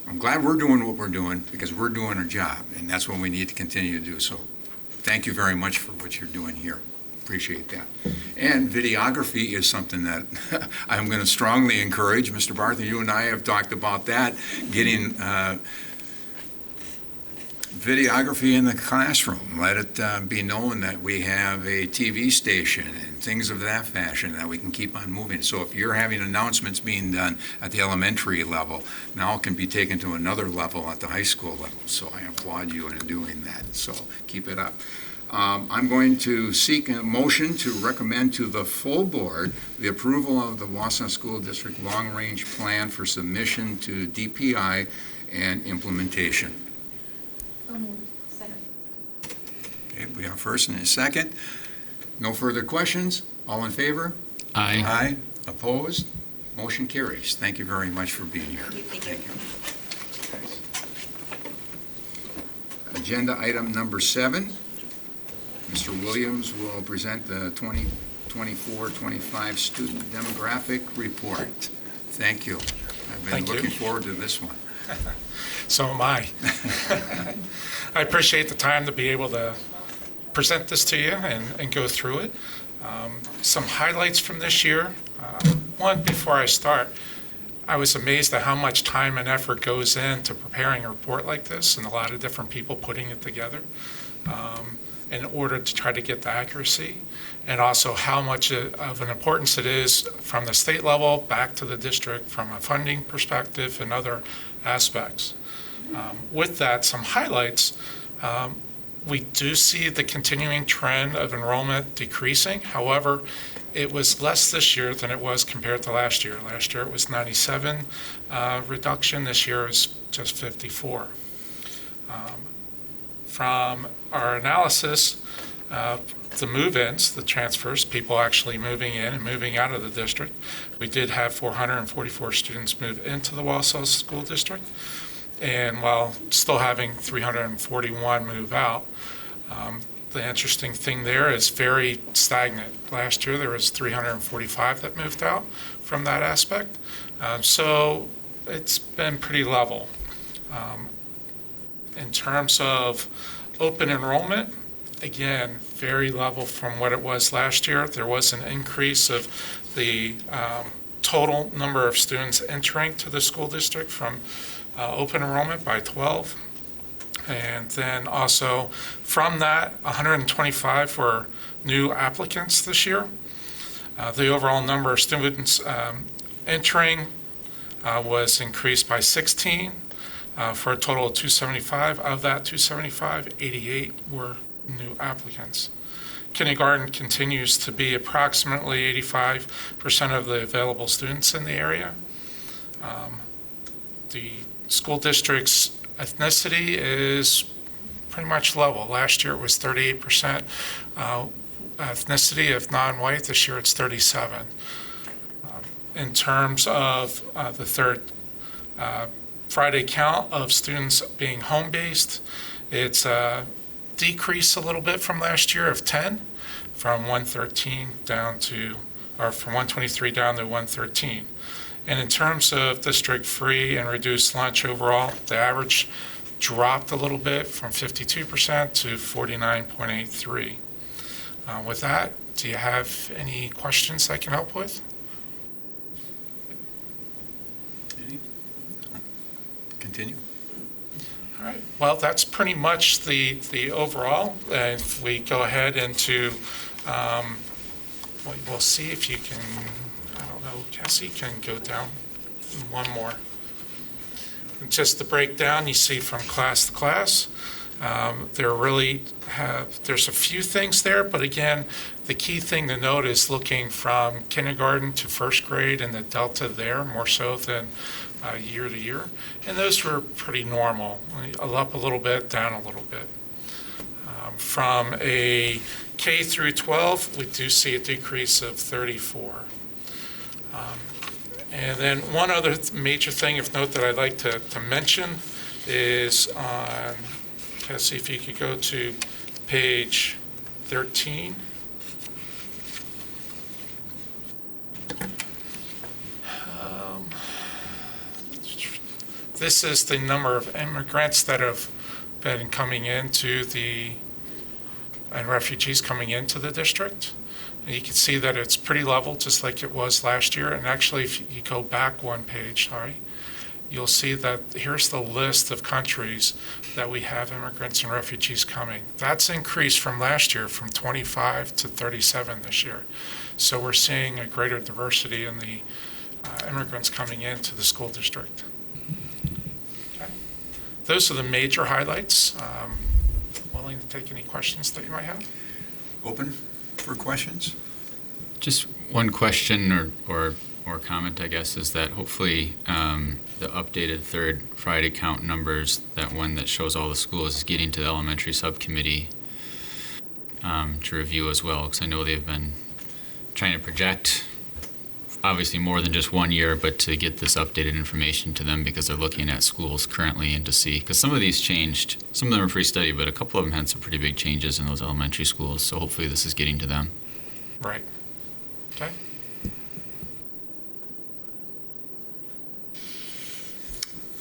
I'm glad we're doing what we're doing, because we're doing our job, and that's what we need to continue to do. So thank you very much for what you're doing here. Appreciate that. And videography is something that I'm going to strongly encourage. Mr. Bartha, you and I have talked about that, getting videography in the classroom. Let it be known that we have a TV station and things of that fashion, that we can keep on moving. So if you're having announcements being done at the elementary level, now it can be taken to another level at the high school level. So I applaud you in doing that. So keep it up. I'm going to seek a motion to recommend to the full board the approval of the Wausau School District Long Range Plan for submission to DPI and implementation. Okay, we have a first and a second. No further questions? All in favor? Aye. Aye. Opposed? Motion carries. Thank you very much for being here. Thank you. Agenda item number 7. Mr. Williams will present the 2024-25 student demographic report. Thank you. I've been Thank you. looking forward to this one. So am I. I appreciate the time to be able to present this to you and go through it. Some highlights from this year. One, before I start, I was amazed at how much time and effort goes into preparing a report like this, and a lot of different people putting it together in order to try to get the accuracy, and also how much of an importance it is from the state level back to the district from a funding perspective and other aspects. With that, some highlights. We do see the continuing trend of enrollment decreasing. However, it was less this year than it was compared to last year. Last year it was 97 reduction. This year is just 54. From our analysis, the move-ins, the transfers, people actually moving in and moving out of the district, we did have 444 students move into the Wausau School District. And while still having 341 move out, the interesting thing there is very stagnant. Last year, there was 345 that moved out from that aspect. So it's been pretty level. In terms of open enrollment, again, very level from what it was last year. There was an increase of the total number of students entering to the school district from open enrollment by 12. And then also from that, 125 were new applicants this year. The overall number of students entering was increased by 16 for a total of 275. Of that 275, 88 were new applicants. Kindergarten continues to be approximately 85% of the available students in the area. The school district's ethnicity is pretty much level. Last year it was 38% ethnicity of non-white. This year it's 37. In terms of the third Friday count of students being home-based, it's decreased a little bit from last year of 10, from 113 down to, or from 123 down to 113. And in terms of district-free and reduced lunch overall, the average dropped a little bit from 52% to 49.83. With that, do you have any questions I can help with? Continue. All right, well, that's pretty much the overall. If we go ahead into, we'll see if you can, I don't know, Cassie can go down one more. Just the breakdown you see from class to class. There's a few things there, but again, the key thing to note is looking from kindergarten to first grade and the delta there, more so than year to year. And those were pretty normal, up a little bit, down a little bit. From a K through 12, we do see a decrease of 34. And then one other major thing of note that I'd like to mention is on, Cassie, if you could go to page 13. This is the number of immigrants that have been coming into and refugees coming into the district. And you can see that it's pretty level, just like it was last year. And actually, if you go back one page, you'll see that here's the list of countries that we have immigrants and refugees coming. That's increased from last year from 25 to 37 this year. So we're seeing a greater diversity in the immigrants coming into the school district. Okay. Those are the major highlights. Willing to take any questions that you might have. Open for questions? Just one question or comment, I guess, is that hopefully the updated third Friday count numbers, that one that shows all the schools, is getting to the elementary subcommittee to review as well, because I know they've been trying to project obviously more than just 1 year, but to get this updated information to them because they're looking at schools currently and to see, because some of these changed, some of them are free study, but a couple of them had some pretty big changes in those elementary schools, so hopefully this is getting to them. Right. Okay.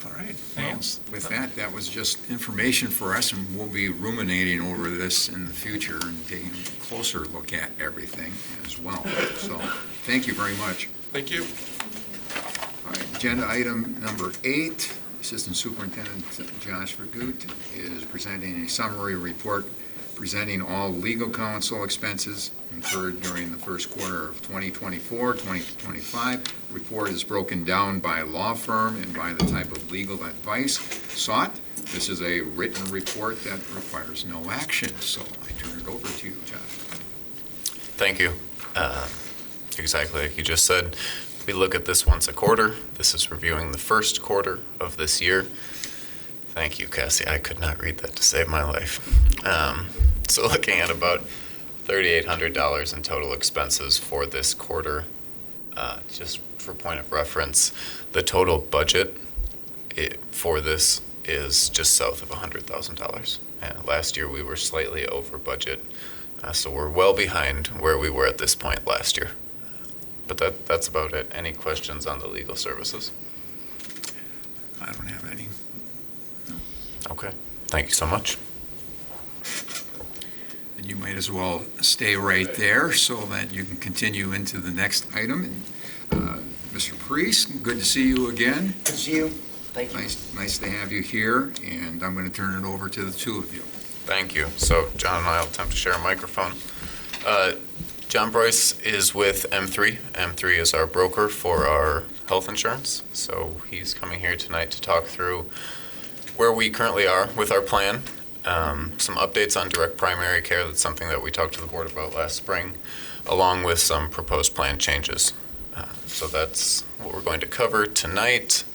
All right. Thanks. With that was just information for us, and we'll be ruminating over this in the future and taking a closer look at everything as well. So, thank you very much. Thank you. All right, agenda item number 8, Assistant Superintendent Josh Vergoot is presenting a summary report presenting all legal counsel expenses incurred during the first quarter of 2024-2025. Report is broken down by law firm and by the type of legal advice sought. This is a written report that requires no action, so I turn it over to you, Josh. Thank you. Exactly like you just said, we look at this once a quarter. This is reviewing the first quarter of this year. Thank you, Cassie. I could not read that to save my life. So looking at about $3,800 in total expenses for this quarter. Just for point of reference, the total budget for this is just south of $100,000. Last year, we were slightly over budget, so we're well behind where we were at this point last year. But that's about it. Any questions on the legal services? I don't have any. Okay, thank you so much. And you might as well stay right there so that you can continue into the next item. Mr. Priest, good to see you again. Good to see you. Thank you. Nice to have you here, and I'm going to turn it over to the two of you. Thank you. So John and I will attempt to share a microphone. John Bryce is with M3. M3 is our broker for our health insurance. So he's coming here tonight to talk through where we currently are with our plan, some updates on direct primary care. That's something that we talked to the board about last spring, along with some proposed plan changes. So that's what we're going to cover tonight.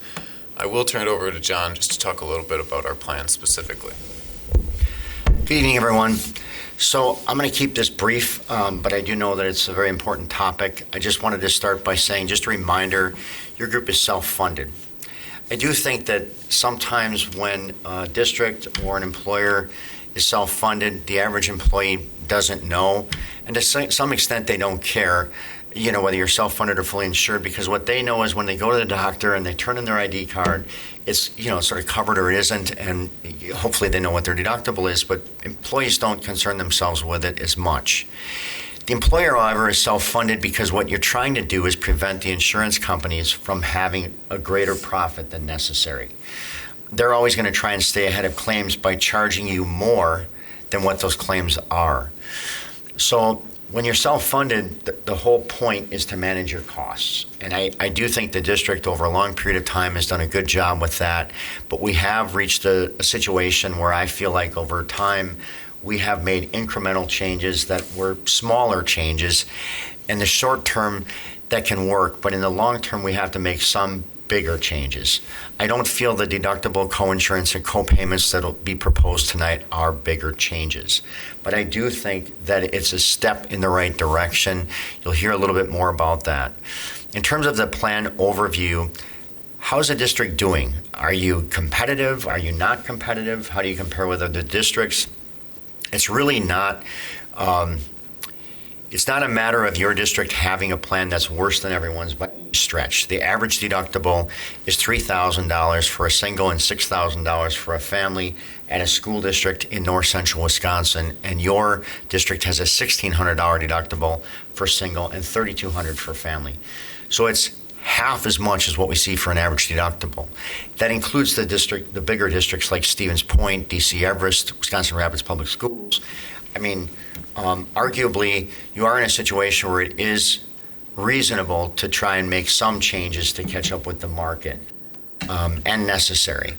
I will turn it over to John just to talk a little bit about our plan specifically. Good evening, everyone. So I'm going to keep this brief, but I do know that it's a very important topic. I just wanted to start by saying, just a reminder, your group is self-funded. I do think that sometimes when a district or an employer is self-funded, the average employee doesn't know, and to some extent they don't care, whether you're self-funded or fully insured, because what they know is when they go to the doctor and they turn in their ID card, it's, sort of covered or it isn't, and hopefully they know what their deductible is, but employees don't concern themselves with it as much. The employer, however, is self-funded because what you're trying to do is prevent the insurance companies from having a greater profit than necessary. They're always going to try and stay ahead of claims by charging you more than what those claims are. So when you're self-funded, the whole point is to manage your costs. And I do think the district over a long period of time has done a good job with that. But we have reached a situation where I feel like over time we have made incremental changes that were smaller changes. In the short term, that can work. But in the long term, we have to make some bigger changes. I don't feel the deductible, coinsurance, and copayments that will be proposed tonight are bigger changes. But I do think that it's a step in the right direction. You'll hear a little bit more about that. In terms of the plan overview, how's the district doing? Are you competitive? Are you not competitive? How do you compare with other districts? It's really not. It's not a matter of your district having a plan that's worse than everyone's by any stretch. The average deductible is $3,000 for a single and $6,000 for a family at a school district in north central Wisconsin, and your district has a $1,600 deductible for single and $3,200 for family. So it's half as much as what we see for an average deductible. That includes the bigger districts like Stevens Point, DC Everest, Wisconsin Rapids Public Schools. I mean, arguably, you are in a situation where it is reasonable to try and make some changes to catch up with the market, and necessary.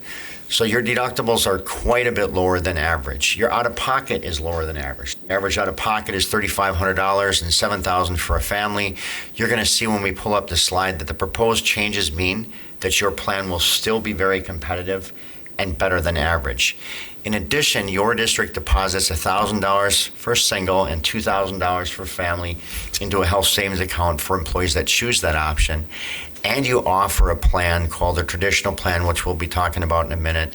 So your deductibles are quite a bit lower than average. Your out-of-pocket is lower than average. Average out-of-pocket is $3,500 and $7,000 for a family. You're going to see when we pull up the slide that the proposed changes mean that your plan will still be very competitive and better than average. In addition, your district deposits $1,000 for a single and $2,000 for family into a health savings account for employees that choose that option. And you offer a plan called the traditional plan, which we'll be talking about in a minute,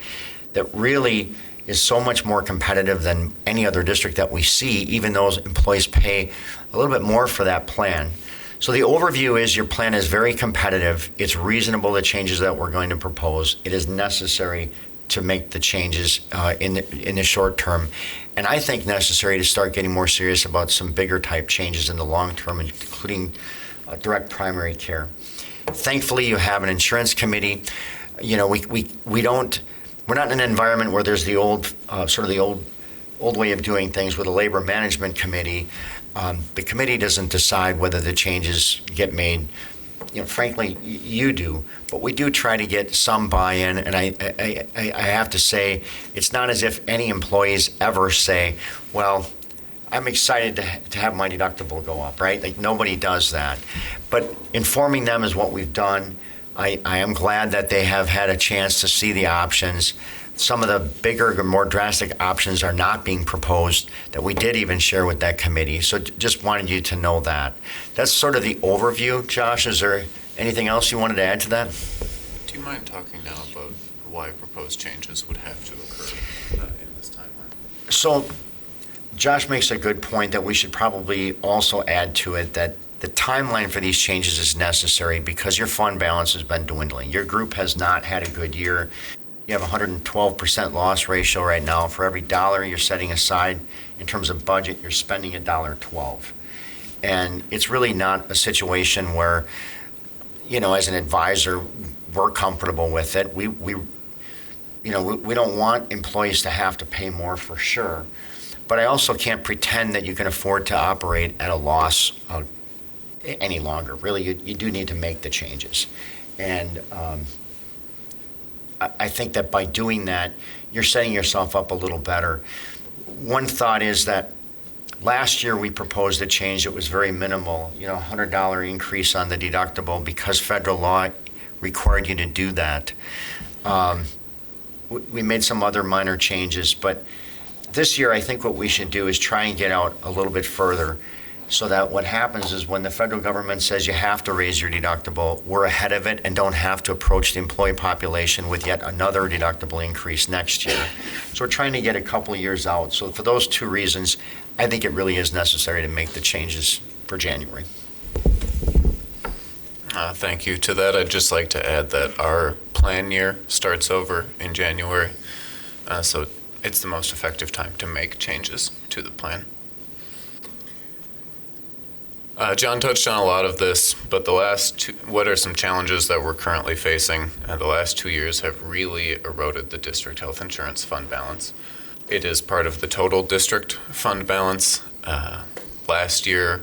that really is so much more competitive than any other district that we see, even though employees pay a little bit more for that plan. So the overview is your plan is very competitive. It's reasonable, the changes that we're going to propose. It is necessary to make the changes in the short term, and I think necessary to start getting more serious about some bigger type changes in the long term, including direct primary care. Thankfully, you have an insurance committee. We're not in an environment where there's the old way of doing things with a labor management committee. The committee doesn't decide whether the changes get made. Frankly, you do, but we do try to get some buy-in, and I have to say, it's not as if any employees ever say, well, I'm excited to have my deductible go up, right? Like, nobody does that. But informing them is what we've done. I am glad that they have had a chance to see the options. Some of the bigger, more drastic options are not being proposed that we did even share with that committee. So just wanted you to know that. That's sort of the overview. Josh, is there anything else you wanted to add to that? Do you mind talking now about why proposed changes would have to occur in this timeline. So Josh makes a good point that we should probably also add to it that the timeline for these changes is necessary because your fund balance has been dwindling. Your group has not had a good year. You have a 112% loss ratio right now. For every dollar you're setting aside in terms of budget, you're spending $1.12. And it's really not a situation where, as an advisor, we're comfortable with it. We don't want employees to have to pay more for sure. But I also can't pretend that you can afford to operate at a loss any longer. Really, you do need to make the changes. And I think that by doing that, you're setting yourself up a little better. One thought is that last year we proposed a change that was very minimal, $100 increase on the deductible because federal law required you to do that. We made some other minor changes, but this year I think what we should do is try and get out a little bit further so that what happens is when the federal government says you have to raise your deductible, we're ahead of it and don't have to approach the employee population with yet another deductible increase next year. So we're trying to get a couple of years out. So for those two reasons, I think it really is necessary to make the changes for January. Thank you. To that, I'd just like to add that our plan year starts over in January, so it's the most effective time to make changes to the plan. John touched on a lot of this, but what are some challenges that we're currently facing? The last 2 years have really eroded the district health insurance fund balance. It is part of the total district fund balance. Last year,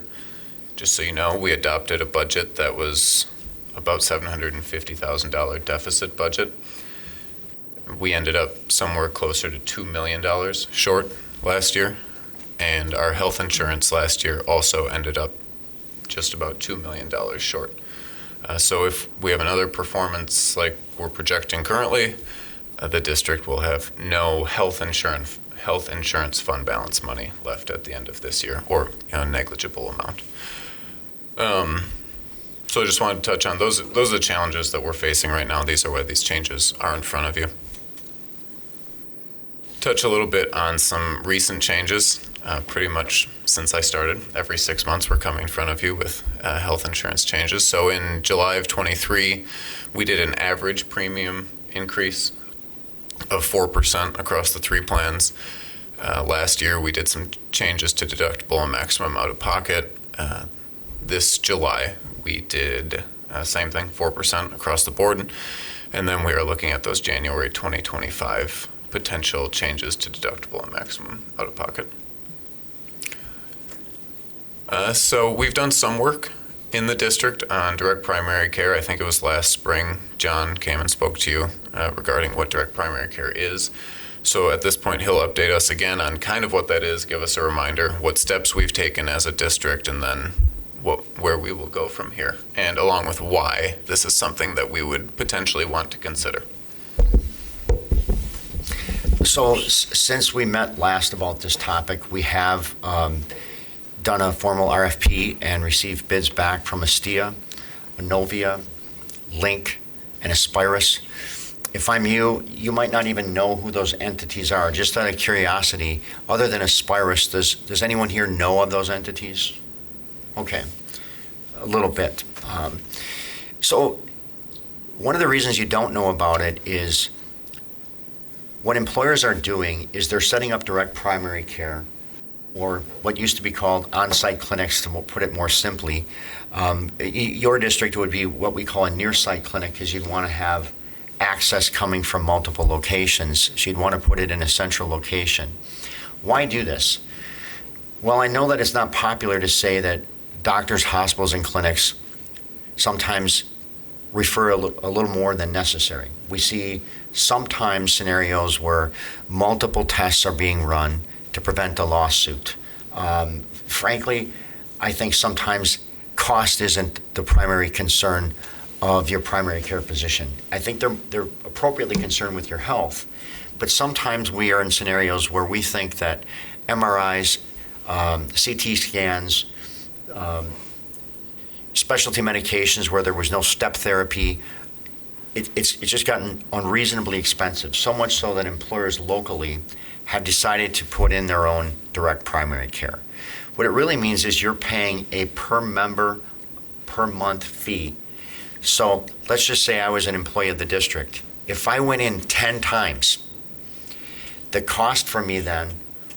just so you know, we adopted a budget that was about $750,000 deficit budget. We ended up somewhere closer to $2 million short last year, and our health insurance last year also ended up just about $2 million short. So if we have another performance like we're projecting currently, the district will have no health insurance fund balance money left at the end of this year, or a negligible amount. So I just wanted to touch on those are the challenges that we're facing right now. These are why these changes are in front of you. Touch a little bit on some recent changes. Pretty much since I started, every 6 months we're coming in front of you with health insurance changes. So in July of 23, we did an average premium increase of 4% across the 3 plans. Last year we did some changes to deductible and maximum out-of-pocket. This July we did same thing, 4% across the board. And then we are looking at those January 2025 potential changes to deductible and maximum out-of-pocket. So we've done some work in the district on direct primary care. I think it was last spring, John came and spoke to you regarding what direct primary care is. So at this point, he'll update us again on kind of what that is, give us a reminder, what steps we've taken as a district, and then where we will go from here, and along with why this is something that we would potentially want to consider. So since we met last about this topic, we have done a formal RFP and received bids back from Astia, Inovia, Link, and Aspirus. If I'm you, you might not even know who those entities are. Just out of curiosity, other than Aspirus, does anyone here know of those entities? Okay, a little bit. So one of the reasons you don't know about it is what employers are doing is they're setting up direct primary care, or what used to be called on-site clinics, to put it more simply. Your district would be what we call a near-site clinic, because you'd want to have access coming from multiple locations. So you'd want to put it in a central location. Why do this? Well, I know that it's not popular to say that doctors, hospitals, and clinics sometimes refer a little more than necessary. We see sometimes scenarios where multiple tests are being run to prevent a lawsuit. Frankly, I think sometimes cost isn't the primary concern of your primary care physician. I think they're appropriately concerned with your health, but sometimes we are in scenarios where we think that MRIs, CT scans, specialty medications where there was no step therapy it's just gotten unreasonably expensive, so much so that employers locally have decided to put in their own direct primary care. What it really means is you're paying a per member per month fee. So let's just say I was an employee of the district. If I went in 10 times, the cost for me then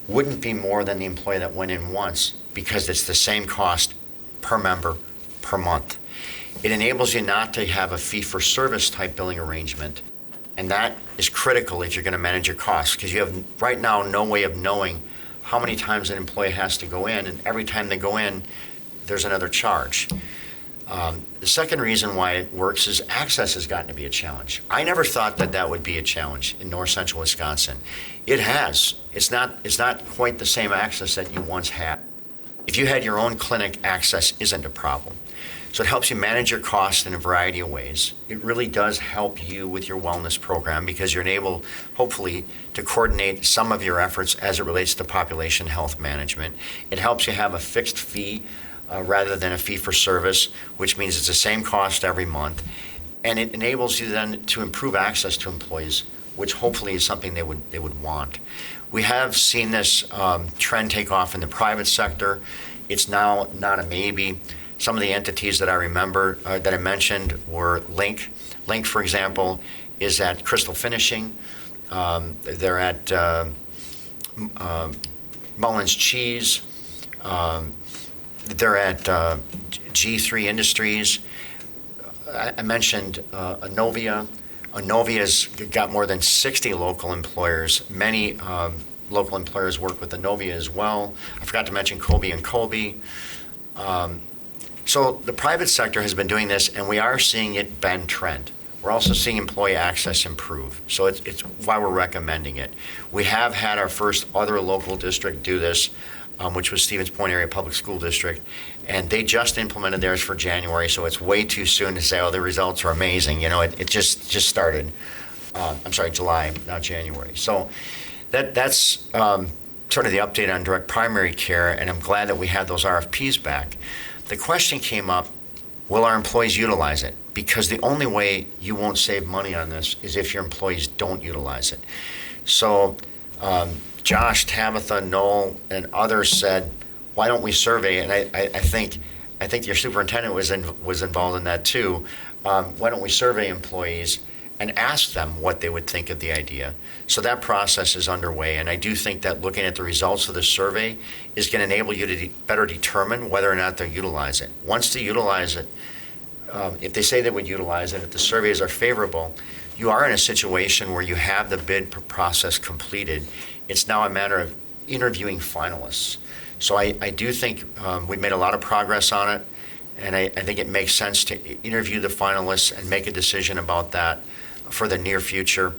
wouldn't be more than the employee that went in once, because it's the same cost per member per month. It enables you not to have a fee-for-service type billing arrangement, and that is critical if you're going to manage your costs, because you have right now no way of knowing how many times an employee has to go in, and every time they go in, there's another charge. The second reason why it works is access has gotten to be a challenge. I never thought that that would be a challenge in north central Wisconsin. It has. It's not quite the same access that you once had. If you had your own clinic, access isn't a problem. So it helps you manage your costs in a variety of ways. It really does help you with your wellness program, because you're able, hopefully, to coordinate some of your efforts as it relates to population health management. It helps you have a fixed fee rather than a fee for service, which means it's the same cost every month. And it enables you then to improve access to employees, which hopefully is something they would want. We have seen this trend take off in the private sector. It's now not a maybe. Some of the entities that I remember that I mentioned were Link. Link, for example, is at Crystal Finishing. They're at Mullins Cheese. They're at G3 Industries. I mentioned Anovia. Anovia's got more than 60 local employers. Many local employers work with Anovia as well. I forgot to mention Colby and Colby. So the private sector has been doing this, and we are seeing it bend trend. We're also seeing employee access improve. So it's why we're recommending it. We have had our first other local district do this, which was Stevens Point Area Public School District, and they just implemented theirs for January, so it's way too soon to say, oh, the results are amazing. You know, it just started. I'm sorry, July, not January. So that's sort of the update on direct primary care, and I'm glad that we had those RFPs back. The question came up, will our employees utilize it? Because the only way you won't save money on this is if your employees don't utilize it. So Josh, Tabitha, Noel, and others said, why don't we survey? And I think your superintendent was involved in that too. Why don't we survey employees and ask them what they would think of the idea? So that process is underway, and I do think that looking at the results of the survey is going to enable you to better determine whether or not they'll utilize it. Once they utilize it, if they say they would utilize it, if the surveys are favorable, you are in a situation where you have the bid process completed. It's now a matter of interviewing finalists. So I do think we've made a lot of progress on it, and I think it makes sense to interview the finalists and make a decision about that for the near future.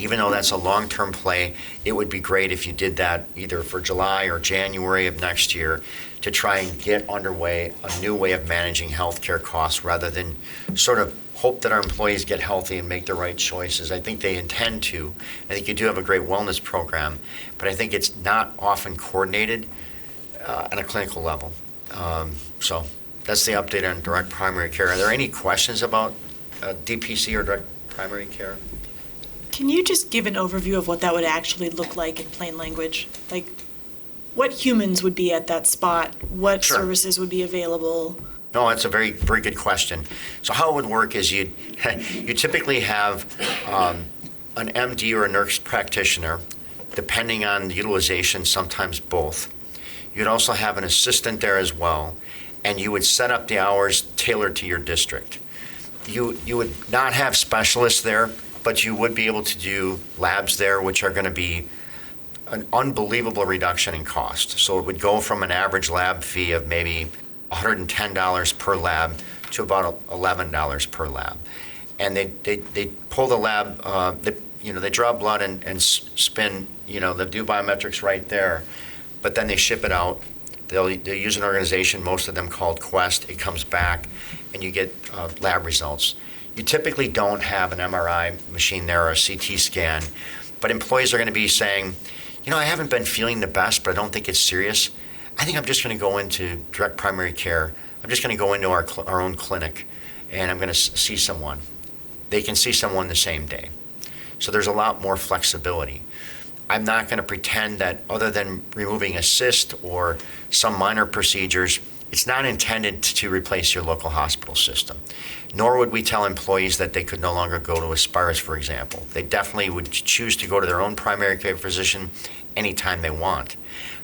Even though that's a long-term play, it would be great if you did that either for July or January of next year to try and get underway a new way of managing healthcare costs rather than sort of hope that our employees get healthy and make the right choices. I think they intend to. I think you do have a great wellness program, but I think it's not often coordinated on a clinical level. So that's the update on direct primary care. Are there any questions about DPC or direct primary care? Can you just give an overview of what that would actually look like in plain language? Like, what humans would be at that spot? What Sure. services would be available? No, that's a very, very good question. So how it would work is you typically have an MD or a nurse practitioner, depending on the utilization, sometimes both. You'd also have an assistant there as well, and you would set up the hours tailored to your district. You would not have specialists there, but you would be able to do labs there, which are going to be an unbelievable reduction in cost. So it would go from an average lab fee of maybe $110 per lab to about $11 per lab. And they pull the lab, they draw blood and spin, they do biometrics right there, but then they ship it out. They'll use an organization, most of them called Quest. It comes back, and you get lab results. You typically don't have an MRI machine there or a CT scan, but employees are going to be saying, I haven't been feeling the best, but I don't think it's serious. I think I'm just going to go into direct primary care. I'm just going to go into our own clinic, and I'm going to see someone. they can see someone the same day. So there's a lot more flexibility. I'm not going to pretend that other than removing a cyst or some minor procedures, it's not intended to replace your local hospital system. Nor would we tell employees that they could no longer go to Aspirus, for example. They definitely would choose to go to their own primary care physician anytime they want.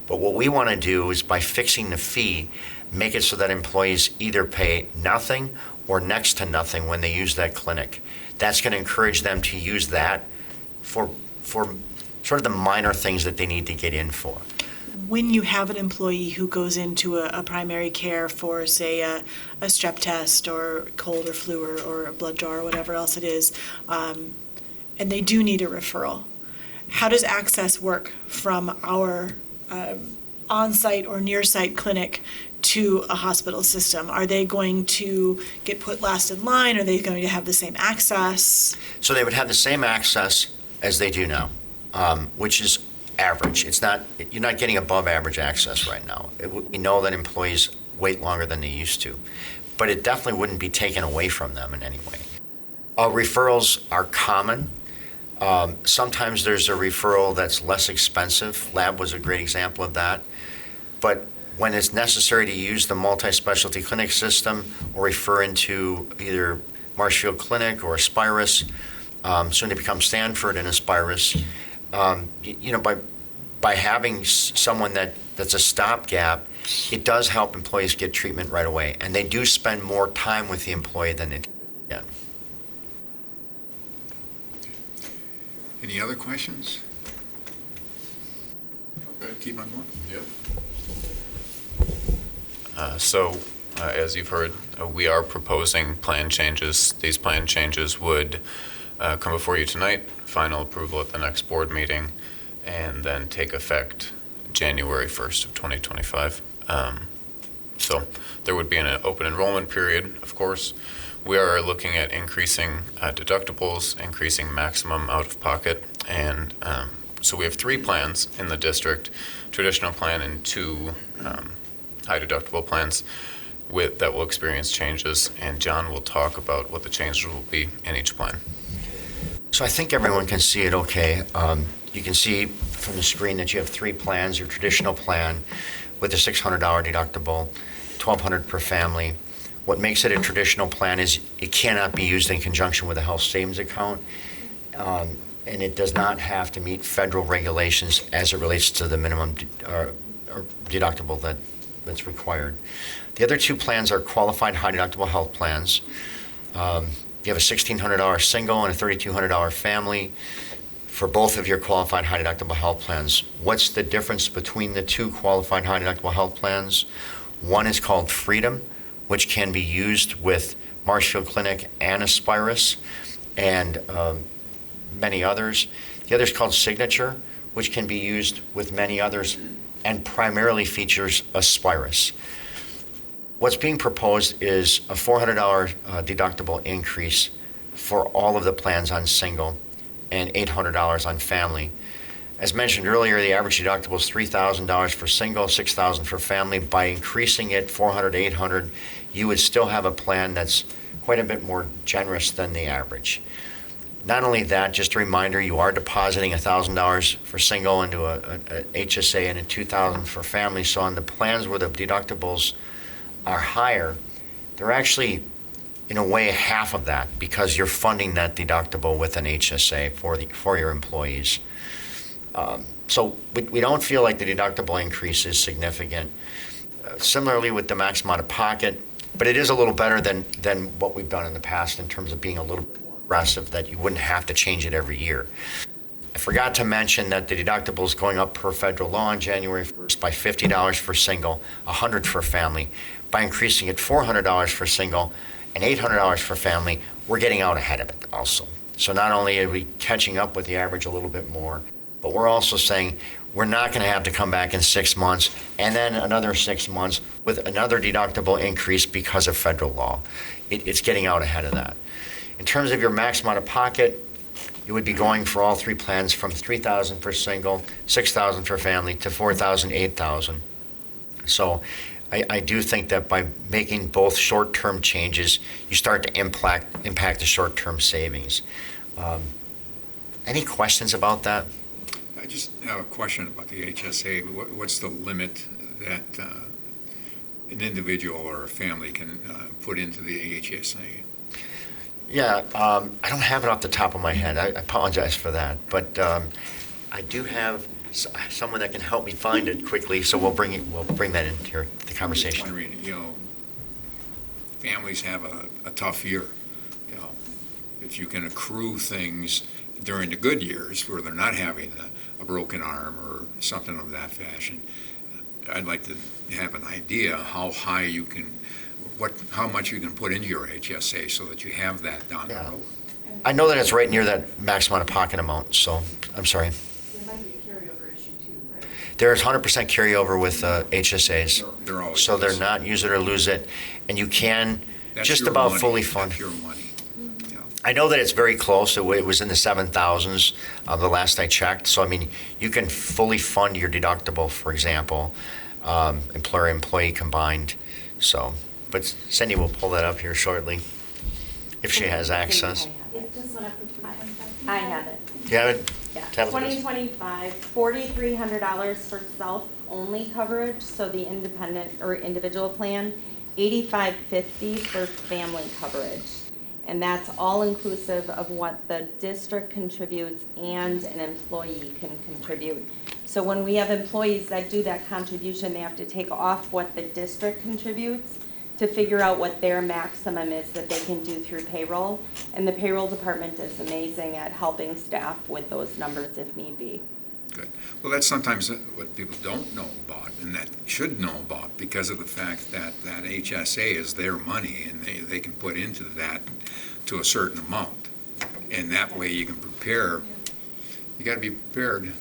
But what we want to do is, by fixing the fee, make it so that employees either pay nothing or next to nothing when they use that clinic. That's going to encourage them to use that for sort of the minor things that they need to get in for. When you have an employee who goes into a primary care for, say, a strep test or cold or flu or a blood draw or whatever else it is, and they do need a referral, how does access work from our on-site or near-site clinic to a hospital system? Are they going to get put last in line? Are they going to have the same access? So they would have the same access as they do now, which is average. You're not getting above average access right now. We know that employees wait longer than they used to, but it definitely wouldn't be taken away from them in any way. Referrals are common. Sometimes there's a referral that's less expensive. Lab was a great example of that. But when it's necessary to use the multi-specialty clinic system or refer into either Marshfield Clinic or Aspirus, soon to become Stanford and Aspirus, by having someone that's a stopgap, it does help employees get treatment right away. And they do spend more time with the employee than they do. Yeah. Any other questions? Okay, keep on going. Yep. As you've heard, we are proposing plan changes. These plan changes would come before you tonight, final approval at the next board meeting, and then take effect January 1st of 2025. So there would be an open enrollment period, of course. We are looking at increasing deductibles, increasing maximum out-of-pocket, and so we have 3 plans in the district, traditional plan and 2 high deductible plans that will experience changes, and John will talk about what the changes will be in each plan. So I think everyone can see it okay. You can see from the screen that you have 3 plans. Your traditional plan with a $600 deductible, $1,200 per family. What makes it a traditional plan is it cannot be used in conjunction with a health savings account, and it does not have to meet federal regulations as it relates to the minimum deductible that's required. The other 2 plans are qualified high deductible health plans. You have a $1,600 single and a $3,200 family for both of your qualified high deductible health plans. What's the difference between the 2 qualified high deductible health plans? One is called Freedom, which can be used with Marshfield Clinic and Aspirus and many others. The other is called Signature, which can be used with many others and primarily features Aspirus. What's being proposed is a $400 deductible increase for all of the plans on single and $800 on family. As mentioned earlier, the average deductible is $3,000 for single, $6,000 for family. By increasing it $400 to $800, you would still have a plan that's quite a bit more generous than the average. Not only that, just a reminder, you are depositing $1,000 for single into a HSA and a $2,000 for family. So on the plans where the deductibles are higher, they're actually, in a way, half of that because you're funding that deductible with an HSA for your employees. So we don't feel like the deductible increase is significant. Similarly with the maximum out of pocket, but it is a little better than what we've done in the past in terms of being a little bit more aggressive, that you wouldn't have to change it every year. I forgot to mention that the deductible is going up per federal law on January 1st by $50 for single, $100 for family. By increasing it $400 for single and $800 for family, we're getting out ahead of it also. So not only are we catching up with the average a little bit more, but we're also saying we're not going to have to come back in 6 months and then another 6 months with another deductible increase because of federal law. It's getting out ahead of that. In terms of your maximum out of pocket, you would be going for all 3 plans from $3,000 for single, $6,000 for family, to $4,000, $8,000. So I do think that by making both short-term changes, you start to impact the short-term savings. Any questions about that? I just have a question about the HSA. What's the limit that an individual or a family can put into the HSA? Yeah, I don't have it off the top of my head. I apologize for that. But I do have someone that can help me find it quickly, so we'll bring that into the conversation. I'm wondering, families have a tough year. If you can accrue things during the good years where they're not having a broken arm or something of that fashion, I'd like to have an idea how high you can, how much you can put into your HSA so that you have that down the road. I know that it's right near that maximum out-of-pocket amount, so I'm sorry. There might be a carryover issue too, right? There's 100% carryover with HSAs. They're always so they're not use it or lose it, and you can That's just your about money. fully fund. That's your money. I know that it's very close. It was in the 7,000s the last I checked. So, I mean, you can fully fund your deductible, for example, employer-employee combined. So, but Cindy will pull that up here shortly if she has access. I have it. You have it? Yeah. Tabitha does. 2025, $4,300 for self-only coverage, so the independent or individual plan, $8,550 for family coverage. And that's all inclusive of what the district contributes and an employee can contribute. So when we have employees that do that contribution, they have to take off what the district contributes to figure out what their maximum is that they can do through payroll. And the payroll department is amazing at helping staff with those numbers if need be. Good. Well, that's sometimes what people don't know about and that should know about because of the fact that that HSA is their money and they can put into that to a certain amount. And that way you can prepare. You got to be prepared.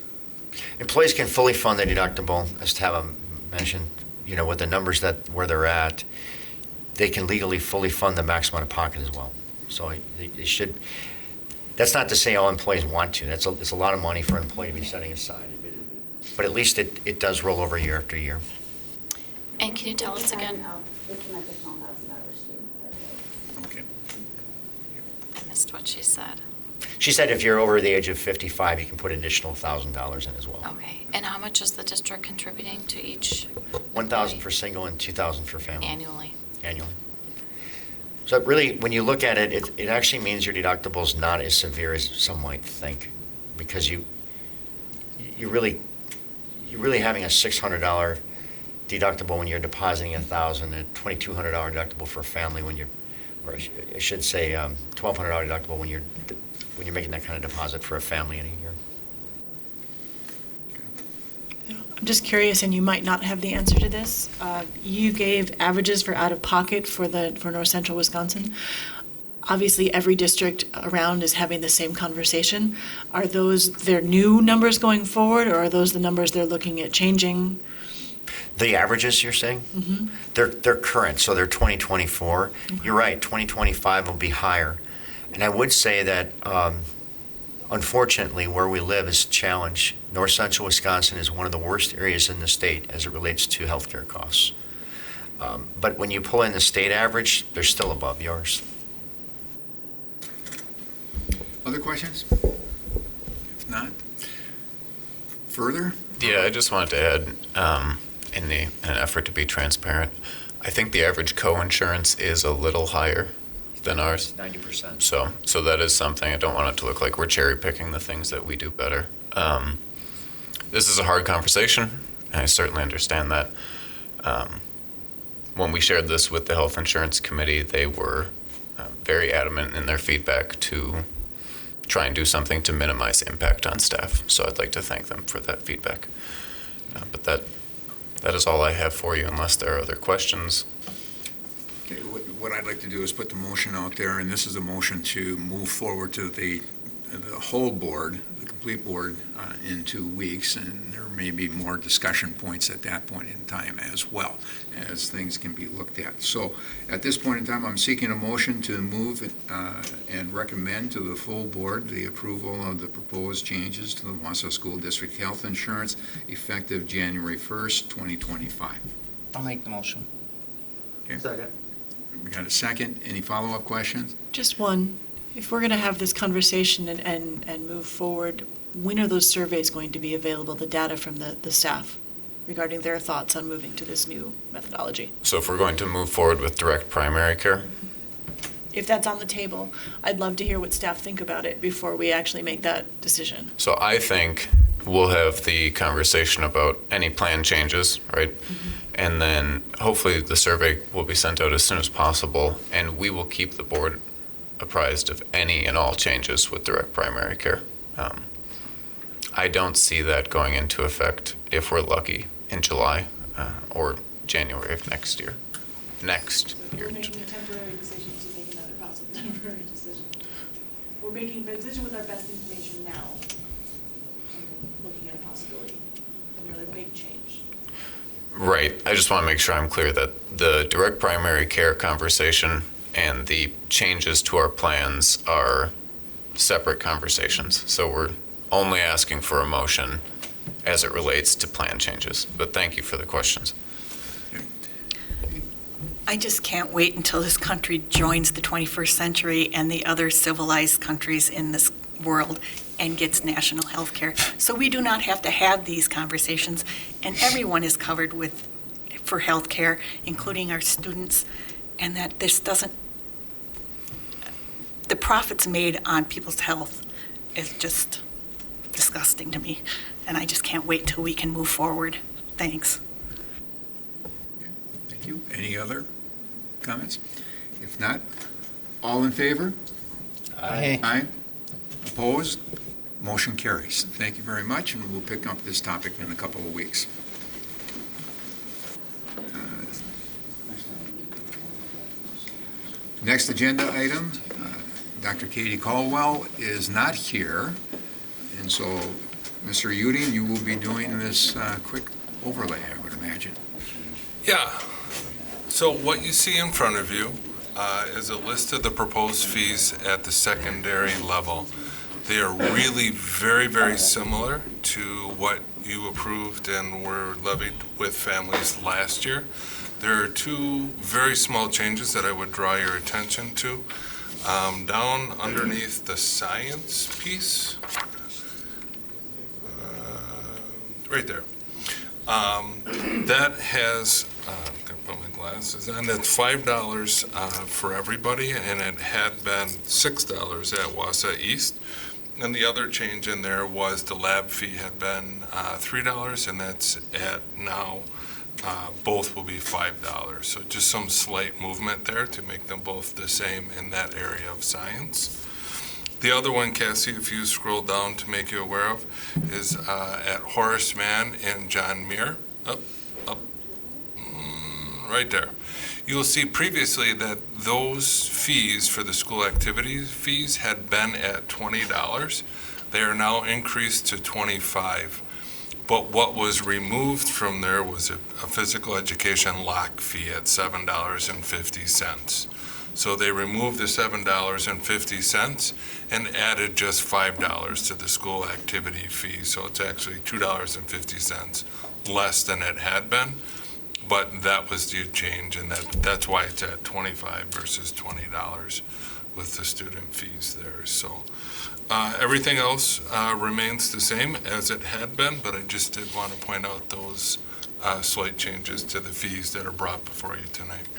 Employees can fully fund the deductible, as Tava mentioned, with the numbers where they're at. They can legally fully fund the maximum out of pocket as well. So it should. That's not to say all employees want to. It's a lot of money for an employee to be setting aside, but at least it does roll over year after year. And can you tell us again? It's an additional $1,000 too. Okay. I missed what she said. She said if you're over the age of 55, you can put an additional $1,000 in as well. Okay. And how much is the district contributing to each? $1,000 for single and $2,000 for family. Annually. So really, when you look at it, it actually means your deductible is not as severe as some might think, because you're really having a $600 deductible when you're depositing $1,000, and a $2,200 deductible for a family or I should say $1,200 deductible when you're making that kind of deposit for a family in a year. I'm just curious, and you might not have the answer to this. You gave averages for out-of-pocket for North Central Wisconsin. Obviously, every district around is having the same conversation. Are those their new numbers going forward, or are those the numbers they're looking at changing? The averages, you're saying? Mm-hmm. They're current, so they're 2024. You're right, 2025 will be higher. And I would say that, unfortunately, where we live is a challenge. North Central Wisconsin is one of the worst areas in the state as it relates to healthcare costs. But when you pull in the state average, they're still above yours. Other questions? If not, further? Yeah, I just wanted to add, in an effort to be transparent, I think the average co-insurance is a little higher than ours. 90%. So that is something. I don't want it to look like we're cherry picking the things that we do better. This is a hard conversation, and I certainly understand that. When we shared this with the Health Insurance Committee, they were very adamant in their feedback to try and do something to minimize impact on staff. So I'd like to thank them for that feedback. But that is all I have for you, unless there are other questions. Okay, what I'd like to do is put the motion out there, and this is a motion to move forward to the whole board, the complete board, in 2 weeks, and there may be more discussion points at that point in time as well, as things can be looked at. So at this point in time, I'm seeking a motion to move and recommend to the full board the approval of the proposed changes to the Wausau School District Health Insurance effective January 1st, 2025. I'll make the motion. Okay. Second. We got a second. Any follow-up questions? Just one. If we're going to have this conversation and move forward, when are those surveys going to be available, the data from the staff regarding their thoughts on moving to this new methodology? So if we're going to move forward with direct primary care, If that's on the table, I'd love to hear what staff think about it before we actually make that decision. so I think we'll have the conversation about any plan changes, right? And then hopefully the survey will be sent out as soon as possible, and we will keep the board apprised of any and all changes with direct primary care. I don't see that going into effect, if we're lucky, in July or January of next year. Next year. We're making a temporary decision to make another possible temporary decision. We're making a decision with our best information now, and looking at a possibility of another big change. Right. I just want to make sure I'm clear that the direct primary care conversation and the changes to our plans are separate conversations. So we're only asking for a motion as it relates to plan changes. But thank you for the questions. I just can't wait until this country joins the 21st century and the other civilized countries in this world and gets national health care. So we do not have to have these conversations, and everyone is covered for health care, including our students, and that this doesn't, the profits made on people's health is just disgusting to me, and I just can't wait till we can move forward. Thanks. Thank you. Any other comments? If not, all in favor? Aye. Aye. Opposed? Motion carries. Thank you very much, and we'll pick up this topic in a couple of weeks. Next agenda item, Dr. Katie Caldwell is not here, and so, Mr. Udine, you will be doing this quick overlay, I would imagine. Yeah. So what you see in front of you is a list of the proposed fees at the secondary level. They are really very, very similar to what you approved and were levied with families last year. There are two very small changes that I would draw your attention to. Down underneath the science piece, right there, that has, I'm gonna put my glasses on, that's $5 for everybody, and it had been $6 at Wausau East. And the other change in there was the lab fee had been $3, and that's at now, both will be $5. So just some slight movement there to make them both the same in that area of science. The other one, Cassie, if you scroll down to make you aware of, is at Horace Mann and John Muir. Right there. You'll see previously that those fees for the school activity fees had been at $20. They are now increased to $25. But what was removed from there was a physical education lock fee at $7.50. So they removed the $7.50 and added just $5 to the school activity fee. So it's actually $2.50 less than it had been. But that was the change, and that's why it's at $25 versus $20 with the student fees there. So everything else remains the same as it had been, but I just did want to point out those slight changes to the fees that are brought before you tonight.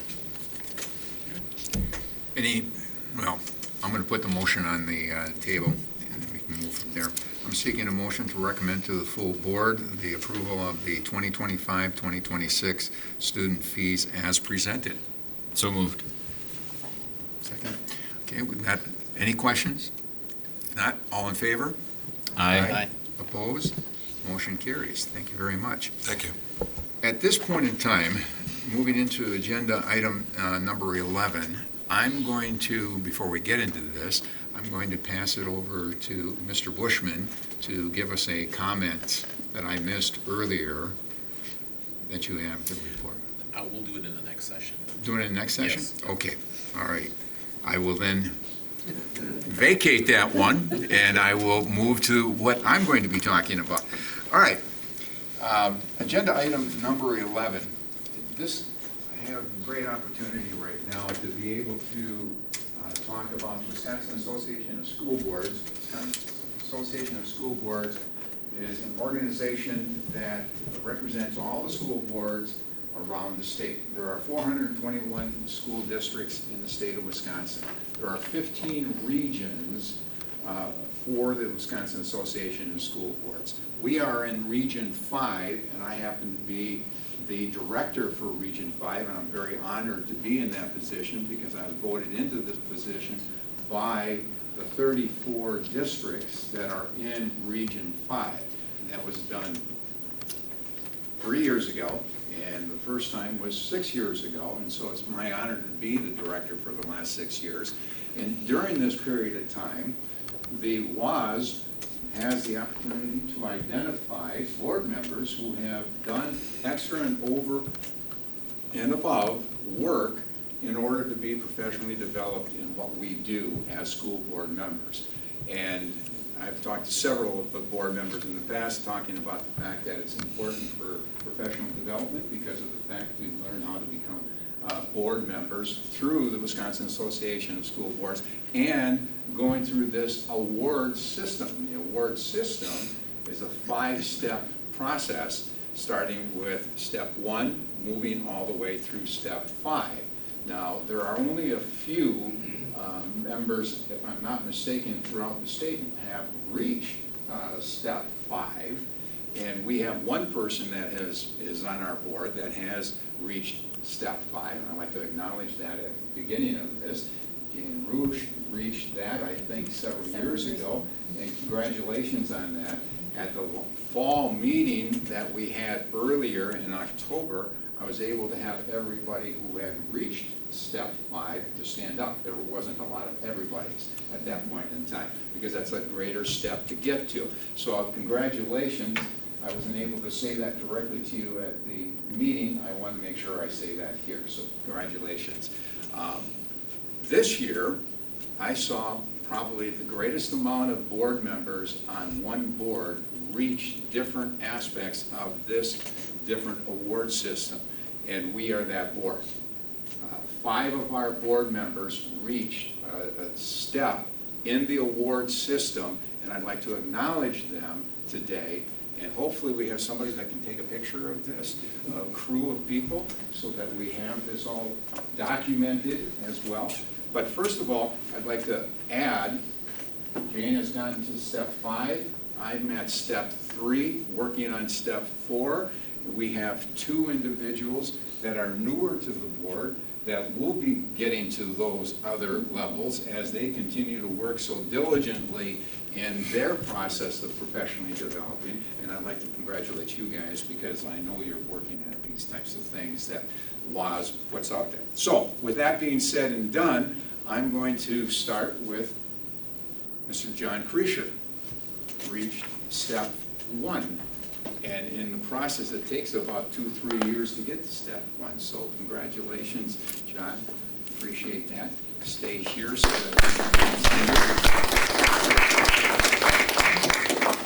Well, I'm going to put the motion on the table, and then we can move from there. I'm seeking a motion to recommend to the full board the approval of the 2025-2026 student fees as presented. So moved. Second. Okay, we've got, any questions? If not, all in favor? Aye. Opposed? Motion carries. Thank you very much. Thank you. At this point in time, moving into agenda item number 11, I'm going to, before we get into this, I'm going to pass it over to Mr. Bushman to give us a comment that I missed earlier that you have to report. We'll do it in the next session. Do it in the next session? Yes. Okay, all right. I will then vacate that one, and I will move to what I'm going to be talking about. All right. Agenda item number 11 I have a great opportunity right now to be able to talk about the Wisconsin Association of School Boards. Wisconsin Association of School Boards is an organization that represents all the school boards around the state. There are 421 school districts in the state of Wisconsin. There are 15 regions for the Wisconsin Association of School Boards. We are in Region 5, and I happen to be the director for Region 5, and I'm very honored to be in that position because I was voted into this position by the 34 districts that are in Region 5. And that was done 3 years ago, and the first time was 6 years ago, and so it's my honor to be the director for the last 6 years. And during this period of time, the WAS has the opportunity to identify board members who have done extra and over and above work in order to be professionally developed in what we do as school board members. And I've talked to several of the board members in the past talking about the fact that it's important for professional development because of the fact we've learned how to become board members through the Wisconsin Association of School Boards and going through this award system. The award system is a 5-step process, starting with step 1, moving all the way through step 5. Now, there are only a few members, if I'm not mistaken, throughout the state have reached step 5, and we have one person that is on our board that has reached step 5, and I'd like to acknowledge that at the beginning of this. Jane Rouge reached that, I think, several years ago, and congratulations on that. At the fall meeting that we had earlier in October, I was able to have everybody who had reached step 5 to stand up. There wasn't a lot of everybody's at that point in time, because that's a greater step to get to. So congratulations. I wasn't able to say that directly to you at the meeting. I want to make sure I say that here, so congratulations. This year, I saw probably the greatest amount of board members on one board reach different aspects of this different award system, and we are that board. 5 of our board members reached a step in the award system, and I'd like to acknowledge them today. And hopefully we have somebody that can take a picture of this, a crew of people, so that we have this all documented as well. But first of all, I'd like to add, Jane has gotten to step 5. I'm at step 3, working on step 4. We have 2 individuals that are newer to the board that will be getting to those other levels as they continue to work so diligently in their process of professionally developing. And I'd like to congratulate you guys because I know you're working at these types of things that WAS puts out there. So with that being said and done, I'm going to start with Mr. John Kreischer. Reached step 1. And in the process, it takes about 2-3 years to get to step 1. So congratulations, John. Appreciate that. Stay here so that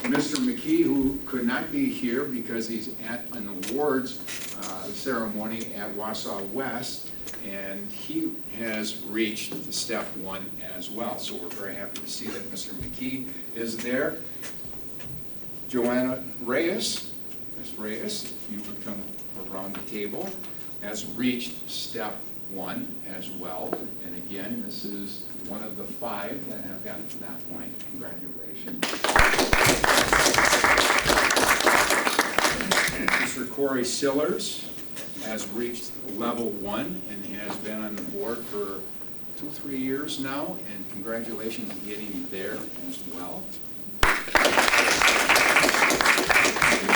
Mr. McKee, who could not be here because he's at an awards ceremony at Wausau West, and he has reached step 1 as well. So we're very happy to see that Mr. McKee is there. Joanna Reyes, Ms. Reyes, if you would come around the table, has reached step 1 as well. And again, this is one of the 5 that have gotten to that point. Congratulations. And Mr. Corey Sillers has reached level 1 and has been on the board for 2-3 years now. And congratulations on getting there as well.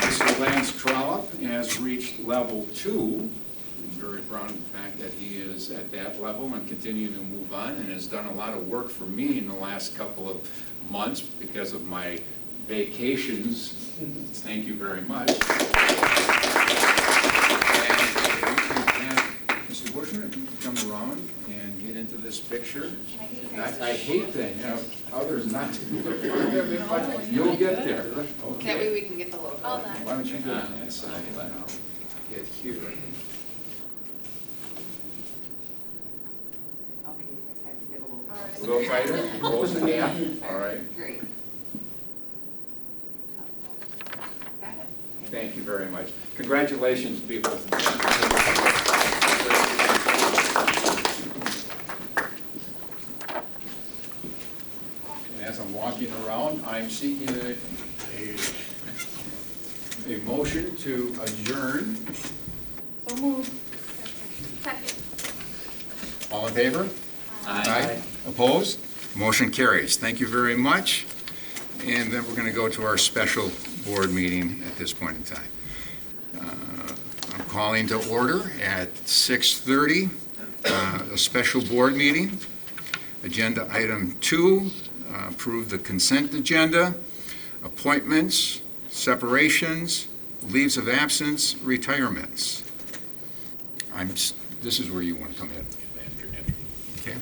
Mr. Lance Trollope has reached level 2. I'm very proud of the fact that he is at that level and continuing to move on and has done a lot of work for me in the last couple of months because of my vacations. Thank you very much. And Mr. Bushman, if you could come around and get into this picture. I hate to have others not to do it, but you'll get there. Okay. That way we can get the logo. Why don't you go on that side and I'll get here. Little tighter, close the gap, all right. Great. Thank you very much. Congratulations, people. And as I'm walking around, I'm seeking a motion to adjourn. So moved. Second. All in favor? Aye. Opposed? Motion carries. Thank you very much. And then we're going to go to our special board meeting at this point in time. I'm calling to order at 6:30, a special board meeting. Agenda item 2, approve the consent agenda, appointments, separations, leaves of absence, retirements. This is where you want to come in. Okay.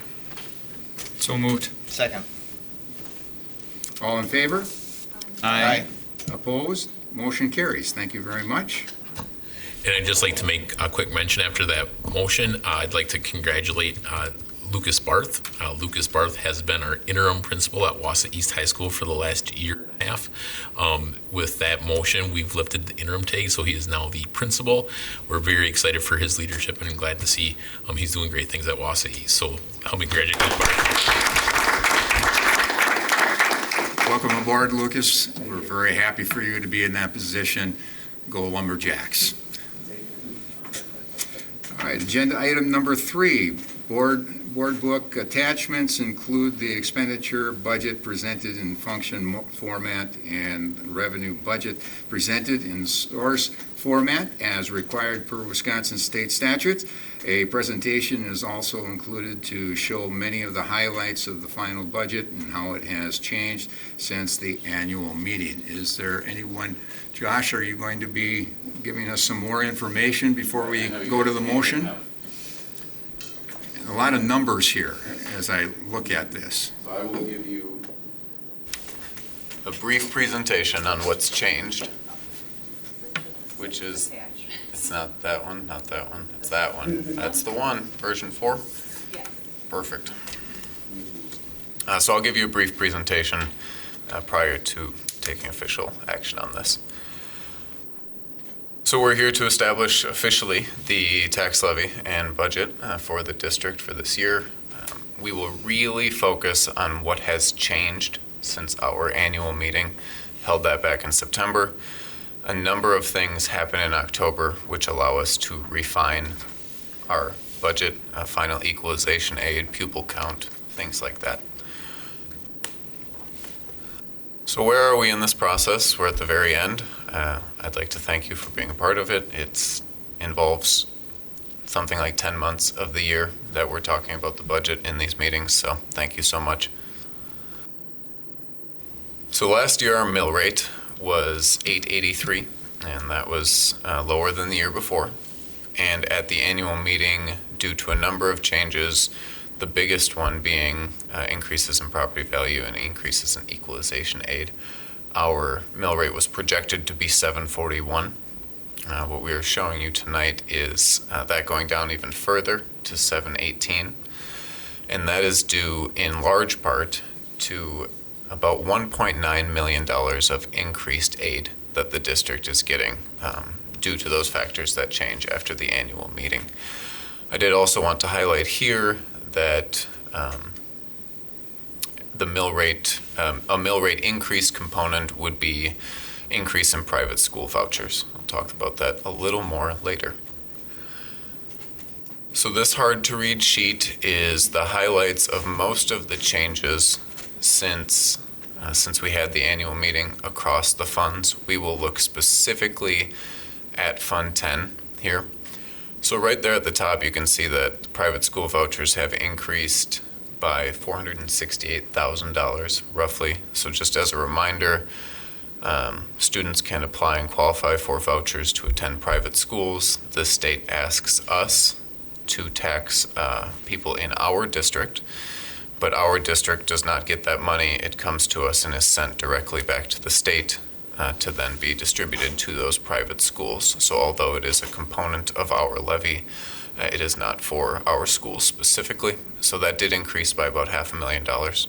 So moved. Second. All in favor? Aye. Opposed? Motion carries. Thank you very much. And I'd just like to make a quick mention after that motion. I'd like to congratulate Lucas Barth. Lucas Barth has been our interim principal at Wausau East High School for the last year and a half. With that motion, we've lifted the interim tag, so he is now the principal. We're very excited for his leadership and glad to see he's doing great things at Wausau East. So help me congratulate Barth. Welcome aboard, Lucas. We're very happy for you to be in that position. Go Lumberjacks. All right, agenda item number 3, board book attachments include the expenditure budget presented in function format and revenue budget presented in source format as required per Wisconsin state statutes. A presentation is also included to show many of the highlights of the final budget and how it has changed since the annual meeting. Is there anyone, Josh, are you going to be giving us some more information before we go to the motion? A lot of numbers here as I look at this. So I will give you a brief presentation on what's changed, which is, it's not that one, not that one, it's that one. That's the one, version 4? Yeah. Perfect. So I'll give you a brief presentation prior to taking official action on this. So we're here to establish officially the tax levy and budget for the district for this year. We will really focus on what has changed since our annual meeting, held that back in September. A number of things happen in October which allow us to refine our budget, final equalization aid, pupil count, things like that. So where are we in this process? We're at the very end. I'd like to thank you for being a part of it. It involves something like 10 months of the year that we're talking about the budget in these meetings, so thank you so much. So last year our mill rate was $8.83, and that was lower than the year before. And at the annual meeting, due to a number of changes, the biggest one being increases in property value and increases in equalization aid, our mill rate was projected to be $7.41. What we are showing you tonight is that going down even further to $7.18. And that is due in large part to about $1.9 million of increased aid that the district is getting due to those factors that change after the annual meeting. I did also want to highlight here that the mill rate, a mill rate increase component would be increase in private school vouchers. I'll talk about that a little more later. So this hard to read sheet is the highlights of most of the changes since we had the annual meeting across the funds. We will look specifically at Fund 10 here. So right there at the top, you can see that the private school vouchers have increased by $468,000 roughly. So just as a reminder, students can apply and qualify for vouchers to attend private schools. The state asks us to tax people in our district, but our district does not get that money. It comes to us and is sent directly back to the state to then be distributed to those private schools. So although it is a component of our levy It is not for our schools specifically. So that did increase by about $500,000.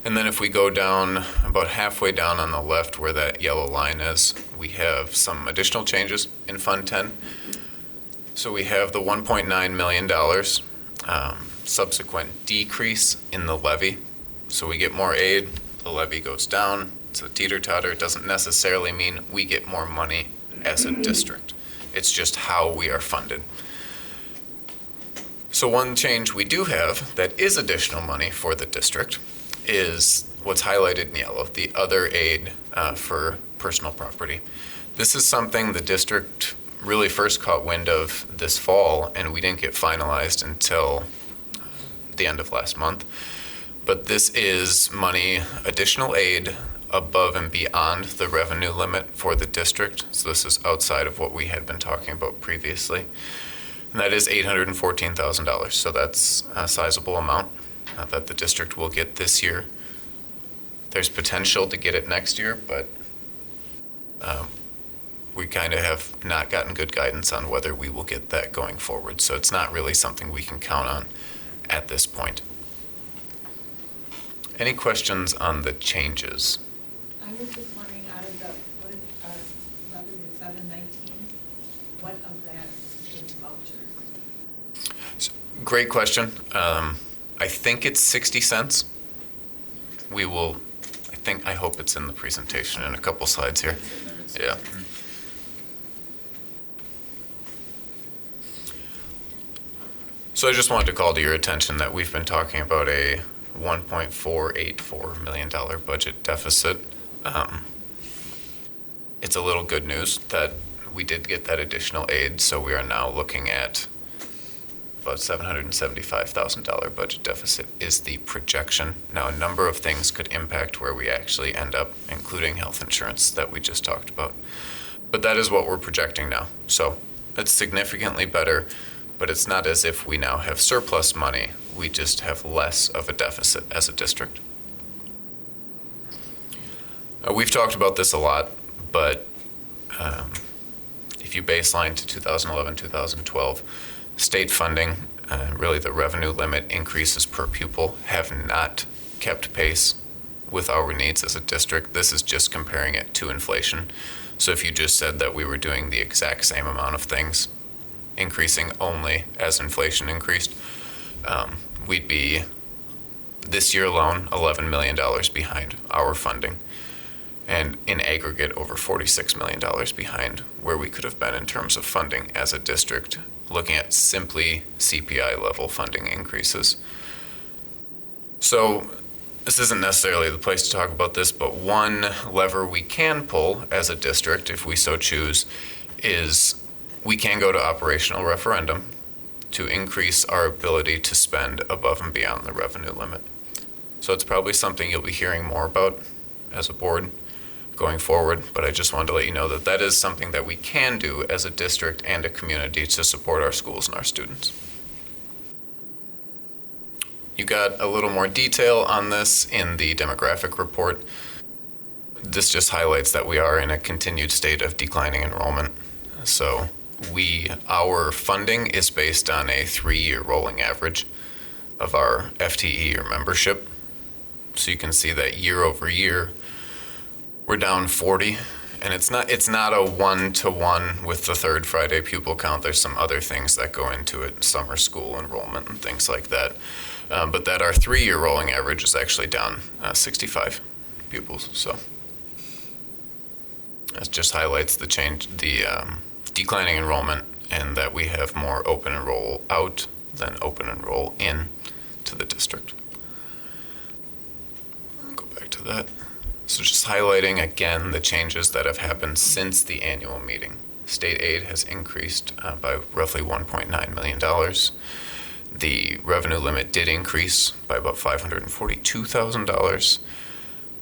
And then if we go down, about halfway down on the left where that yellow line is, we have some additional changes in Fund 10. So we have the $1.9 million subsequent decrease in the levy. So we get more aid, the levy goes down. It's a teeter-totter. It doesn't necessarily mean we get more money as a district. It's just how we are funded. So one change we do have that is additional money for the district is what's highlighted in yellow, the other aid for personal property. This is something the district really first caught wind of this fall, and we didn't get finalized until the end of last month. But this is money, additional aid above and beyond the revenue limit for the district. So this is outside of what we had been talking about previously. And that is $814,000. So that's a sizable amount that the district will get this year. There's potential to get it next year, but we kind of have not gotten good guidance on whether we will get that going forward. So it's not really something we can count on at this point. Any questions on the changes? I was just wondering, out of the, what is, levy the 719, what of that is vouchers? Great question. I think it's 60 cents. We will, I hope it's in the presentation in a couple slides here. Yeah. So I just wanted to call to your attention that we've been talking about a $1.484 million budget deficit. It's a little good news that we did get that additional aid, so we are now looking at about $775,000 budget deficit is the projection. Now, a number of things could impact where we actually end up, including health insurance that we just talked about. But that is what we're projecting now. So it's significantly better, but it's not as if we now have surplus money. We just have less of a deficit as a district. We've talked about this a lot, but if you baseline to 2011, 2012, state funding, really the revenue limit increases per pupil have not kept pace with our needs as a district. This is just comparing it to inflation. So if you just said that we were doing the exact same amount of things, increasing only as inflation increased, we'd be, this year alone, $11 million behind our funding. And in aggregate, over $46 million behind where we could have been in terms of funding as a district, looking at simply CPI level funding increases. So this isn't necessarily the place to talk about this, but one lever we can pull as a district, if we so choose, is we can go to operational referendum to increase our ability to spend above and beyond the revenue limit. So it's probably something you'll be hearing more about as a board going forward, but I just wanted to let you know that that is something that we can do as a district and a community to support our schools and our students. You got a little more detail on this in the demographic report. This just highlights that we are in a continued state of declining enrollment. So our funding is based on a 3-year rolling average of our FTE or membership. So you can see that year over year, we're down 40, and it's not a 1-to-1 with the third Friday pupil count. There's some other things that go into it, summer school enrollment and things like that. But that our 3-year rolling average is actually down 65 pupils. So that just highlights the change, the declining enrollment, and that we have more open enroll out than open enroll in to the district. I'll go back to that. So just highlighting again the changes that have happened since the annual meeting. State aid has increased by roughly $1.9 million. The revenue limit did increase by about $542,000.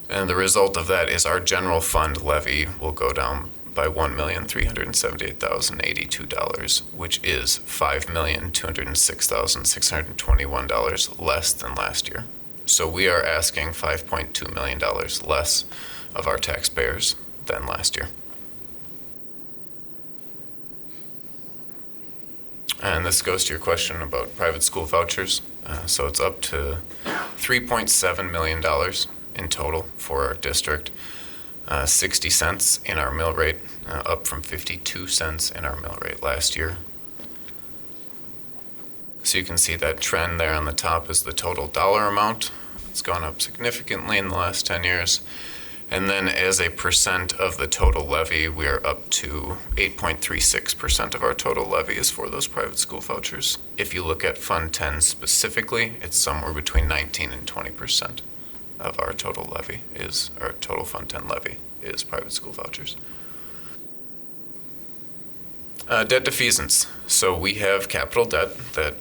And the result of that is our general fund levy will go down by $1,378,082, which is $5,206,621 less than last year. So we are asking $5.2 million less of our taxpayers than last year. And this goes to your question about private school vouchers. So it's up to $3.7 million in total for our district. 60 cents in our mill rate, up from 52 cents in our mill rate last year. So you can see that trend there on the top is the total dollar amount. It's gone up significantly in the last 10 years. And then as a percent of the total levy, we are up to 8.36% of our total levy is for those private school vouchers. If you look at Fund 10 specifically, it's somewhere between 19 and 20% of our total levy is, our total Fund 10 levy is private school vouchers. Debt defeasance. So we have capital debt that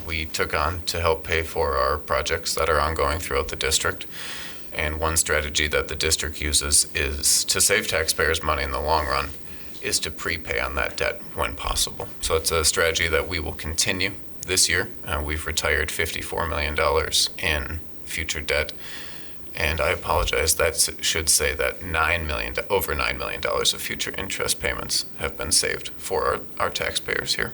we took on to help pay for our projects that are ongoing throughout the district. And one strategy that the district uses is to save taxpayers money in the long run is to prepay on that debt when possible. So it's a strategy that we will continue this year. We've retired $54 million in future debt. And I apologize, that should say that over $9 million of future interest payments have been saved for our taxpayers here.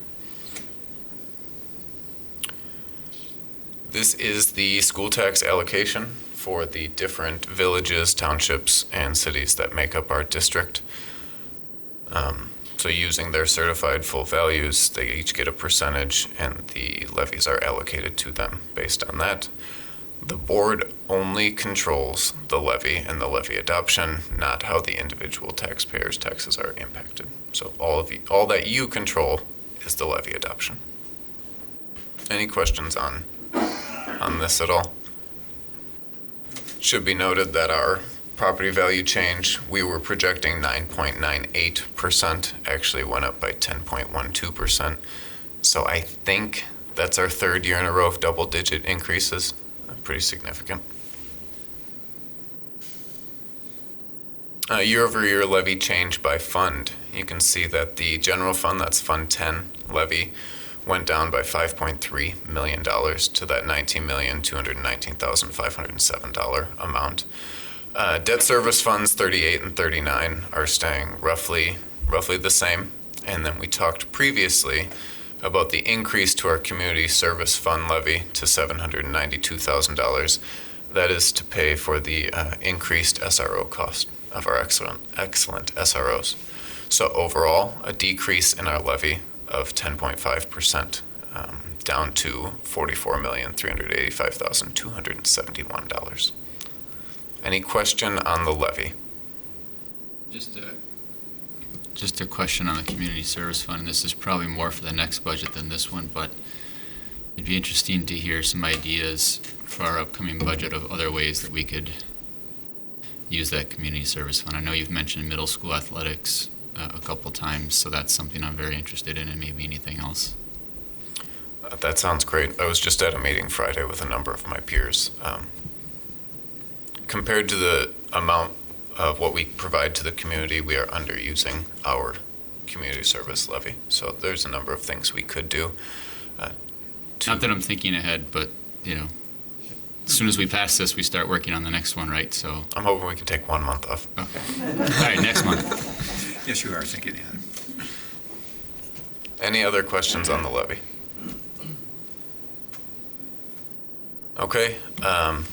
This is the school tax allocation for the different villages, townships, and cities that make up our district. So using their certified full values, they each get a percentage, and the levies are allocated to them based on that. The board only controls the levy and the levy adoption, not how the individual taxpayers' taxes are impacted. So all that you control is the levy adoption. Any questions on this at all? Should be noted that our property value change, we were projecting 9.98%, actually went up by 10.12%. So I think that's our third year in a row of double-digit increases. Pretty significant. Year-over-year levy change by fund. You can see that the general fund, that's Fund 10 levy, went down by $5.3 million to that $19,219,507 amount. Debt service funds 38 and 39 are staying roughly the same. And then we talked previously about the increase to our community service fund levy to $792,000. That is to pay for the increased SRO cost of our excellent SROs. So overall, a decrease in our levy of 10.5%, down to $44,385,271. Any question on the levy? Just a question on the community service fund. This is probably more for the next budget than this one, but it'd be interesting to hear some ideas for our upcoming budget of other ways that we could use that community service fund. I know you've mentioned middle school athletics a couple times, so that's something I'm very interested in, and maybe anything else. That sounds great. I was just at a meeting Friday with a number of my peers. Compared to the amount of what we provide to the community, we are underusing our community service levy. So there's a number of things we could do. Not that I'm thinking ahead, but as soon as we pass this, we start working on the next one, right? So I'm hoping we can take 1 month off. Okay. All right, next month. Yes, you are thinking ahead. Any other questions on the levy? Okay,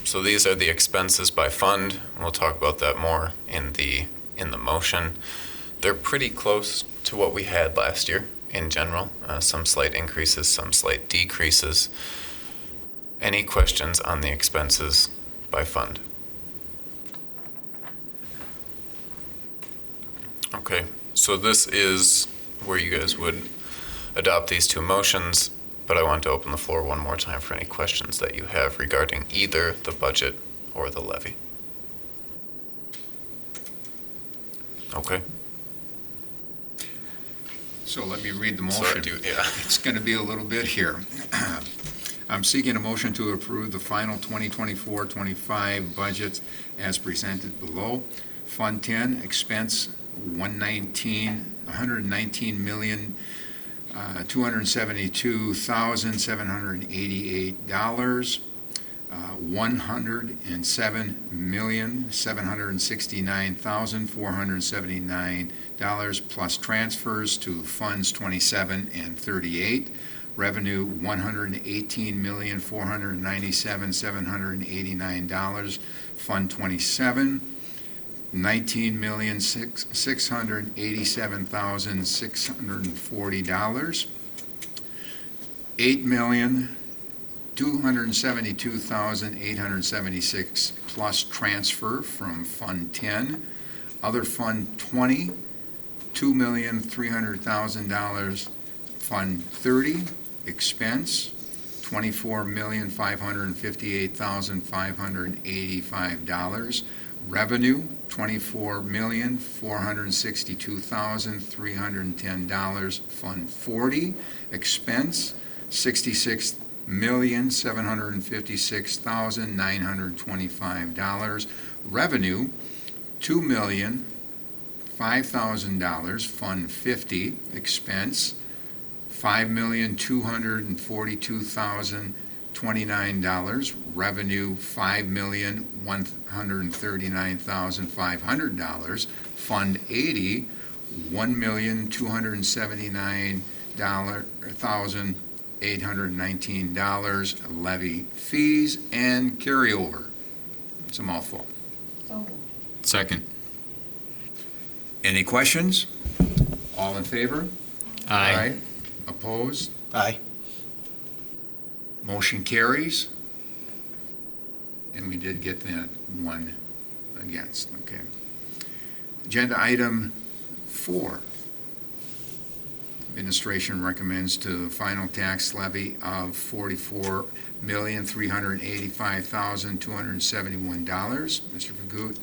so these are the expenses by fund. We'll talk about that more in the motion. They're pretty close to what we had last year in general. Some slight increases, some slight decreases. Any questions on the expenses by fund? Okay, so this is where you guys would adopt these two motions, but I want to open the floor one more time for any questions that you have regarding either the budget or the levy. Okay. So let me read the motion. It's going to be a little bit here. I'm seeking a motion to approve the final 2024-25 budget as presented below. Fund 10, expense $119,272,788. $107,769,479 plus transfers to funds 27 and 38. Revenue $118,497,789, Fund 27. $19,687,640. $8,272,876 plus transfer from Fund 10. Other Fund 20, $2,300,000. Fund 30, expense, $24,558,585. Revenue, $24,462,310. Fund 40, expense, $66,756,925. Revenue, $2,005,000. Fund 50, expense, $5,242,029. Revenue, $5,139,500. Fund 80, $1,279,819. Levy fees and carryover. It's a mouthful. Second. Any questions? All in favor? Aye. Opposed? Aye. Motion carries. And we did get that one against, okay. Agenda item 4. Administration recommends to final tax levy of $44,385,271. Mr. Fagut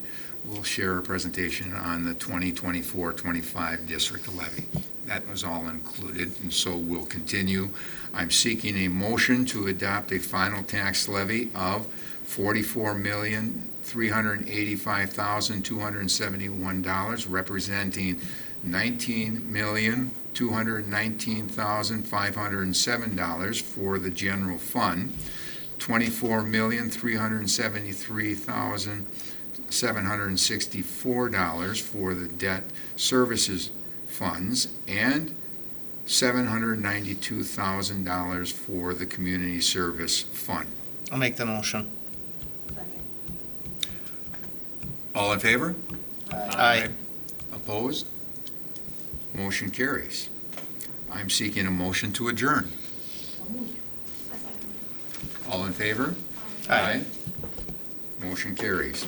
will share a presentation on the 2024-25 district levy. That was all included, and so we'll continue. I'm seeking a motion to adopt a final tax levy of $44,385,271, representing $19,219,507 for the general fund, $24,373,764 for the debt services funds, and $792,000 for the community service fund. I'll make the motion. All in favor? Aye. Opposed? Motion carries. I'm seeking a motion to adjourn. All in favor? Aye. Motion carries.